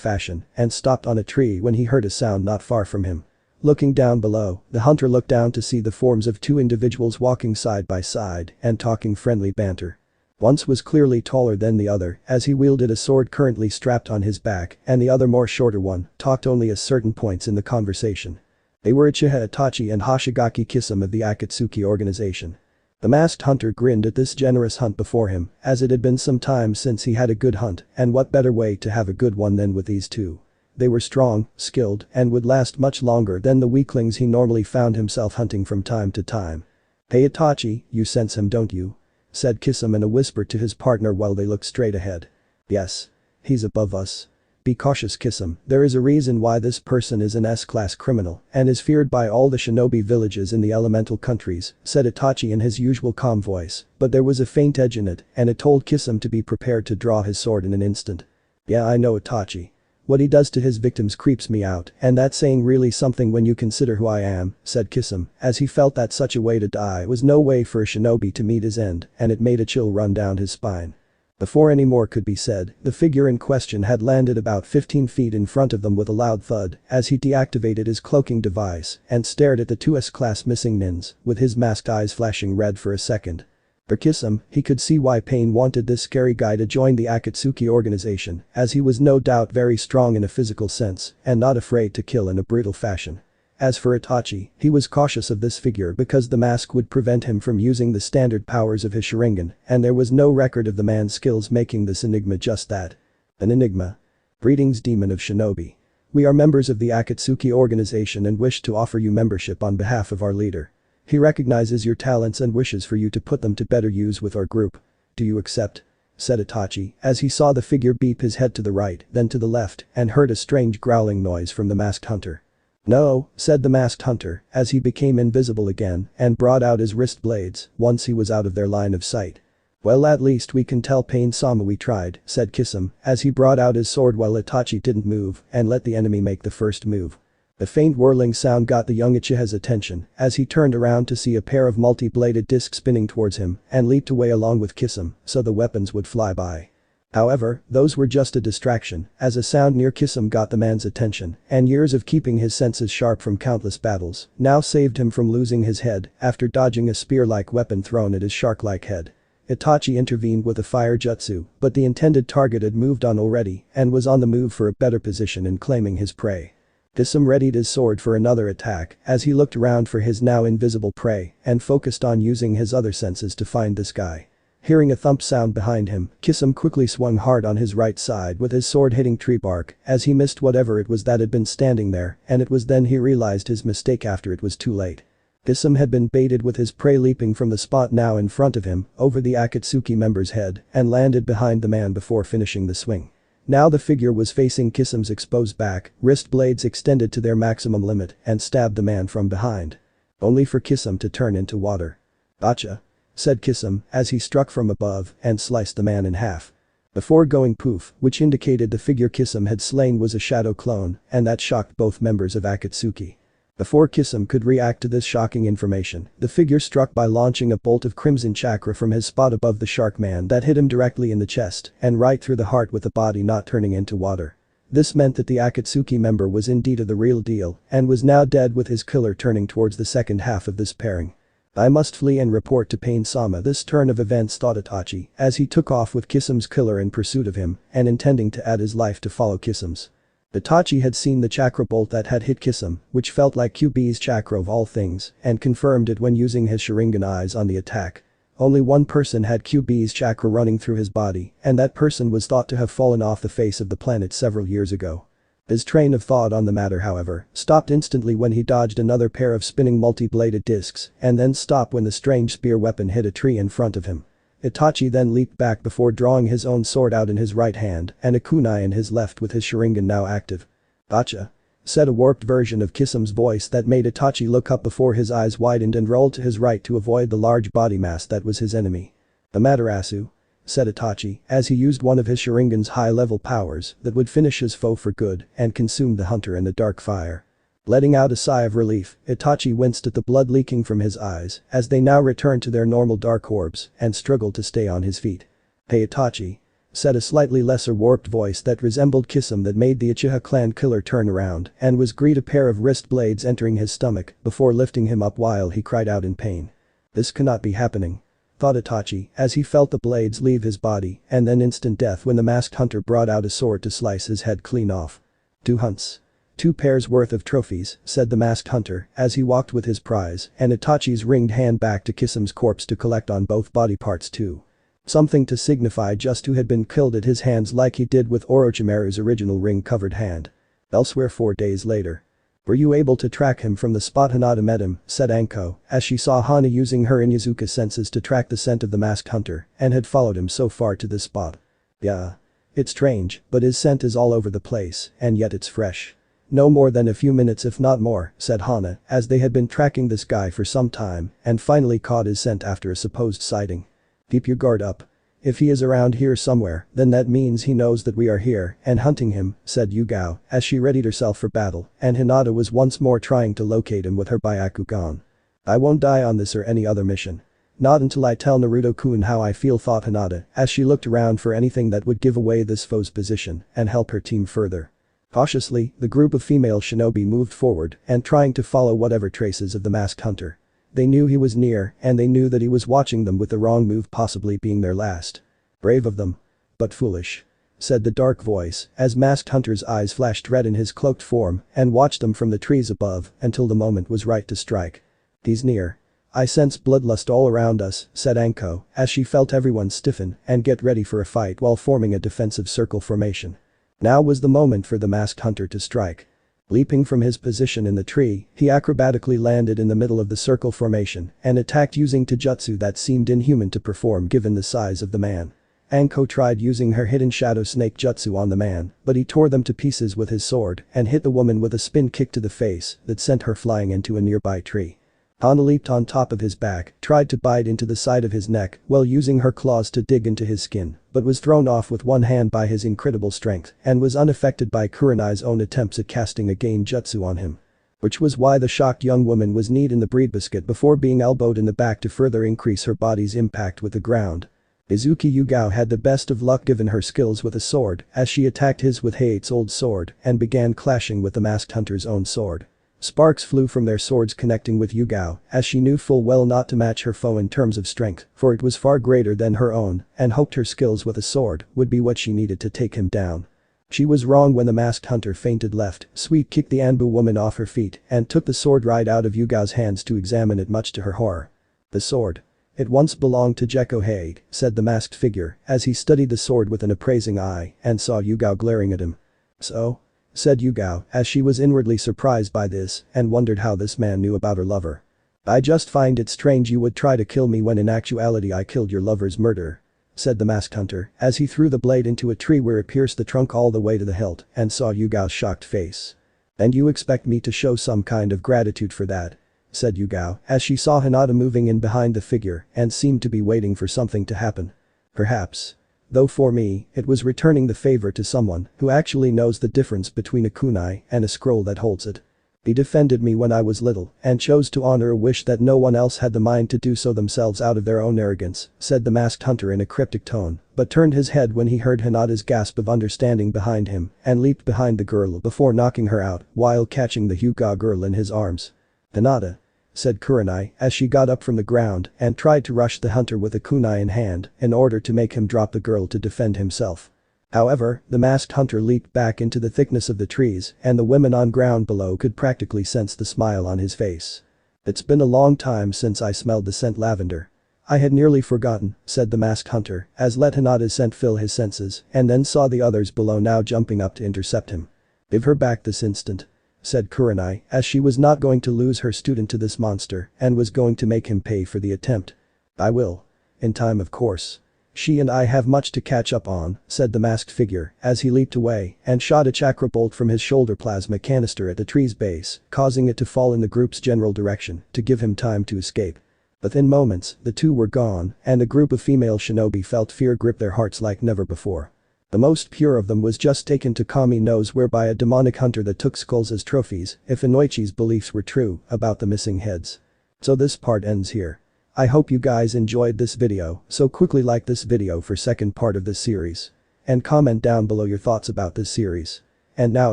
fashion and stopped on a tree when he heard a sound not far from him. Looking down below, the hunter looked down to see the forms of two individuals walking side by side and talking friendly banter. One was clearly taller than the other as he wielded a sword currently strapped on his back, and the other more shorter one talked only at certain points in the conversation. They were Uchiha Itachi and Hoshigaki Kisame of the Akatsuki organization. The masked hunter grinned at this generous hunt before him, as it had been some time since he had a good hunt, and what better way to have a good one than with these two. They were strong, skilled, and would last much longer than the weaklings he normally found himself hunting from time to time. Hey Itachi, you sense him, don't you? Said Kisame in a whisper to his partner while they looked straight ahead. Yes. He's above us. Be cautious, Kisame, there is a reason why this person is an S-class criminal and is feared by all the shinobi villages in the elemental countries, said Itachi in his usual calm voice, but there was a faint edge in it and it told Kisame to be prepared to draw his sword in an instant. Yeah, I know Itachi. What he does to his victims creeps me out, and that's saying really something when you consider who I am, said Kisame, as he felt that such a way to die was no way for a shinobi to meet his end, and it made a chill run down his spine. Before any more could be said, the figure in question had landed about 15 feet in front of them with a loud thud as he deactivated his cloaking device and stared at the two S-class missing nins, with his masked eyes flashing red for a second. For Kisame, he could see why Pain wanted this scary guy to join the Akatsuki organization, as he was no doubt very strong in a physical sense and not afraid to kill in a brutal fashion. As for Itachi, he was cautious of this figure because the mask would prevent him from using the standard powers of his Sharingan, and there was no record of the man's skills, making this enigma just that. An enigma. Greetings, Demon of Shinobi. We are members of the Akatsuki organization and wish to offer you membership on behalf of our leader. He recognizes your talents and wishes for you to put them to better use with our group. Do you accept? Said Itachi as he saw the figure beep his head to the right then to the left and heard a strange growling noise from the masked hunter. No, said the masked hunter as he became invisible again and brought out his wrist blades once he was out of their line of sight. Well, at least we can tell Pain-sama we tried, said Kisame as he brought out his sword while Itachi didn't move and let the enemy make the first move. The faint whirling sound got the young Uchiha's attention as he turned around to see a pair of multi-bladed discs spinning towards him and leaped away along with Kisame so the weapons would fly by. However, those were just a distraction as a sound near Kisame got the man's attention, and years of keeping his senses sharp from countless battles now saved him from losing his head after dodging a spear-like weapon thrown at his shark-like head. Itachi intervened with a fire jutsu, but the intended target had moved on already and was on the move for a better position in claiming his prey. Kisum readied his sword for another attack as he looked around for his now invisible prey and focused on using his other senses to find this guy. Hearing a thump sound behind him, Kisum quickly swung hard on his right side with his sword hitting tree bark as he missed whatever it was that had been standing there, and it was then he realized his mistake after it was too late. Kisum had been baited with his prey leaping from the spot now in front of him over the Akatsuki member's head and landed behind the man before finishing the swing. Now the figure was facing Kisum's exposed back, wrist blades extended to their maximum limit and stabbed the man from behind. Only for Kisum to turn into water. "Gotcha," said Kisum as he struck from above and sliced the man in half. Before going poof, which indicated the figure Kisum had slain was a shadow clone, and that shocked both members of Akatsuki. Before Kisum could react to this shocking information, the figure struck by launching a bolt of crimson chakra from his spot above the shark man that hit him directly in the chest and right through the heart with the body not turning into water. This meant that the Akatsuki member was indeed the real deal and was now dead with his killer turning towards the second half of this pairing. "I must flee and report to Pain-sama this turn of events," thought Itachi as he took off with Kisum's killer in pursuit of him and intending to add his life to follow Kisum's. Itachi had seen the chakra bolt that had hit Kisum, which felt like Kyuubi's chakra of all things, and confirmed it when using his Sharingan eyes on the attack. Only one person had Kyuubi's chakra running through his body, and that person was thought to have fallen off the face of the planet several years ago. His train of thought on the matter, however, stopped instantly when he dodged another pair of spinning multi-bladed discs and then stopped when the strange spear weapon hit a tree in front of him. Itachi then leaped back before drawing his own sword out in his right hand and a kunai in his left with his Sharingan now active. "Gotcha," said a warped version of Kisum's voice that made Itachi look up before his eyes widened and rolled to his right to avoid the large body mass that was his enemy. "Amaterasu," said Itachi as he used one of his Sharingan's high-level powers that would finish his foe for good and consume the hunter in the dark fire. Letting out a sigh of relief, Itachi winced at the blood leaking from his eyes as they now returned to their normal dark orbs and struggled to stay on his feet. "Hey Itachi," said a slightly lesser warped voice that resembled Kisum that made the Uchiha clan killer turn around and was greet a pair of wrist blades entering his stomach before lifting him up while he cried out in pain. "This cannot be happening," thought Itachi as he felt the blades leave his body and then instant death when the masked hunter brought out a sword to slice his head clean off. "2 hunts. 2 pairs worth of trophies," said the masked hunter as he walked with his prize and Itachi's ringed hand back to Kisum's corpse to collect on both body parts too. Something to signify just who had been killed at his hands like he did with Orochimaru's original ring-covered hand. Elsewhere 4 days later. "Were you able to track him from the spot Hinata met him?" said Anko as she saw Hana using her Inyazuka senses to track the scent of the masked hunter and had followed him so far to this spot. "Yeah. It's strange, but his scent is all over the place and yet it's fresh." "No more than a few minutes if not more," said Hana as they had been tracking this guy for some time and finally caught his scent after a supposed sighting. "Keep your guard up. If he is around here somewhere, then that means he knows that we are here and hunting him," said Yugao as she readied herself for battle and Hinata was once more trying to locate him with her Byakugan. "I won't die on this or any other mission. Not until I tell Naruto-kun how I feel," thought Hinata as she looked around for anything that would give away this foe's position and help her team further. Cautiously, the group of female shinobi moved forward and trying to follow whatever traces of the masked hunter. They knew he was near and they knew that he was watching them with the wrong move possibly being their last. "Brave of them. But foolish," said the dark voice as masked hunter's eyes flashed red in his cloaked form and watched them from the trees above until the moment was right to strike. "He's near. I sense bloodlust all around us," said Anko as she felt everyone stiffen and get ready for a fight while forming a defensive circle formation. Now was the moment for the masked hunter to strike. Leaping from his position in the tree, he acrobatically landed in the middle of the circle formation and attacked using taijutsu that seemed inhuman to perform given the size of the man. Anko tried using her hidden shadow snake jutsu on the man, but he tore them to pieces with his sword and hit the woman with a spin kick to the face that sent her flying into a nearby tree. Hana leaped on top of his back, tried to bite into the side of his neck while using her claws to dig into his skin, but was thrown off with one hand by his incredible strength and was unaffected by Kurenai's own attempts at casting a gain jutsu on him. Which was why the shocked young woman was kneed in the breadbasket before being elbowed in the back to further increase her body's impact with the ground. Izuki Yugao had the best of luck given her skills with a sword as she attacked his with Hei's old sword and began clashing with the masked hunter's own sword. Sparks flew from their swords connecting with Yugao, as she knew full well not to match her foe in terms of strength, for it was far greater than her own, and hoped her skills with a sword would be what she needed to take him down. She was wrong when the masked hunter fainted left, Sweet kicked the Anbu woman off her feet and took the sword right out of Yugao's hands to examine it much to her horror. The sword. It once belonged to Jekohei, said the masked figure as he studied the sword with an appraising eye and saw Yugao glaring at him. So? Said Yugao as she was inwardly surprised by this and wondered how this man knew about her lover. I just find it strange you would try to kill me when in actuality I killed your lover's murderer, said the masked hunter as he threw the blade into a tree where it pierced the trunk all the way to the hilt and saw Yugao's shocked face. And you expect me to show some kind of gratitude for that? Said Yugao as she saw Hinata moving in behind the figure and seemed to be waiting for something to happen. Perhaps. Though for me, it was returning the favor to someone who actually knows the difference between a kunai and a scroll that holds it. He defended me when I was little and chose to honor a wish that no one else had the mind to do so themselves out of their own arrogance, said the masked hunter in a cryptic tone, but turned his head when he heard Hinata's gasp of understanding behind him and leaped behind the girl before knocking her out while catching the Hyuga girl in his arms. Hinata, said Kurenai as she got up from the ground and tried to rush the hunter with a kunai in hand in order to make him drop the girl to defend himself. However, the masked hunter leaped back into the thickness of the trees and the women on ground below could practically sense the smile on his face. It's been a long time since I smelled the scent lavender. I had nearly forgotten, said the masked hunter as let Hinata's scent fill his senses and then saw the others below now jumping up to intercept him. Give her back this instant, said Kurenai as she was not going to lose her student to this monster and was going to make him pay for the attempt. I will. In time of course. She and I have much to catch up on, said the masked figure as he leaped away and shot a chakra bolt from his shoulder plasma canister at the tree's base, causing it to fall in the group's general direction to give him time to escape. Within moments, the two were gone and the group of female shinobi felt fear grip their hearts like never before. The most pure of them was just taken to Kami knows where by a demonic hunter that took skulls as trophies if Inoichi's beliefs were true about the missing heads. So this part ends here. I hope you guys enjoyed this video, so quickly like this video for second part of this series. And comment down below your thoughts about this series. And now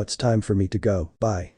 it's time for me to go, bye.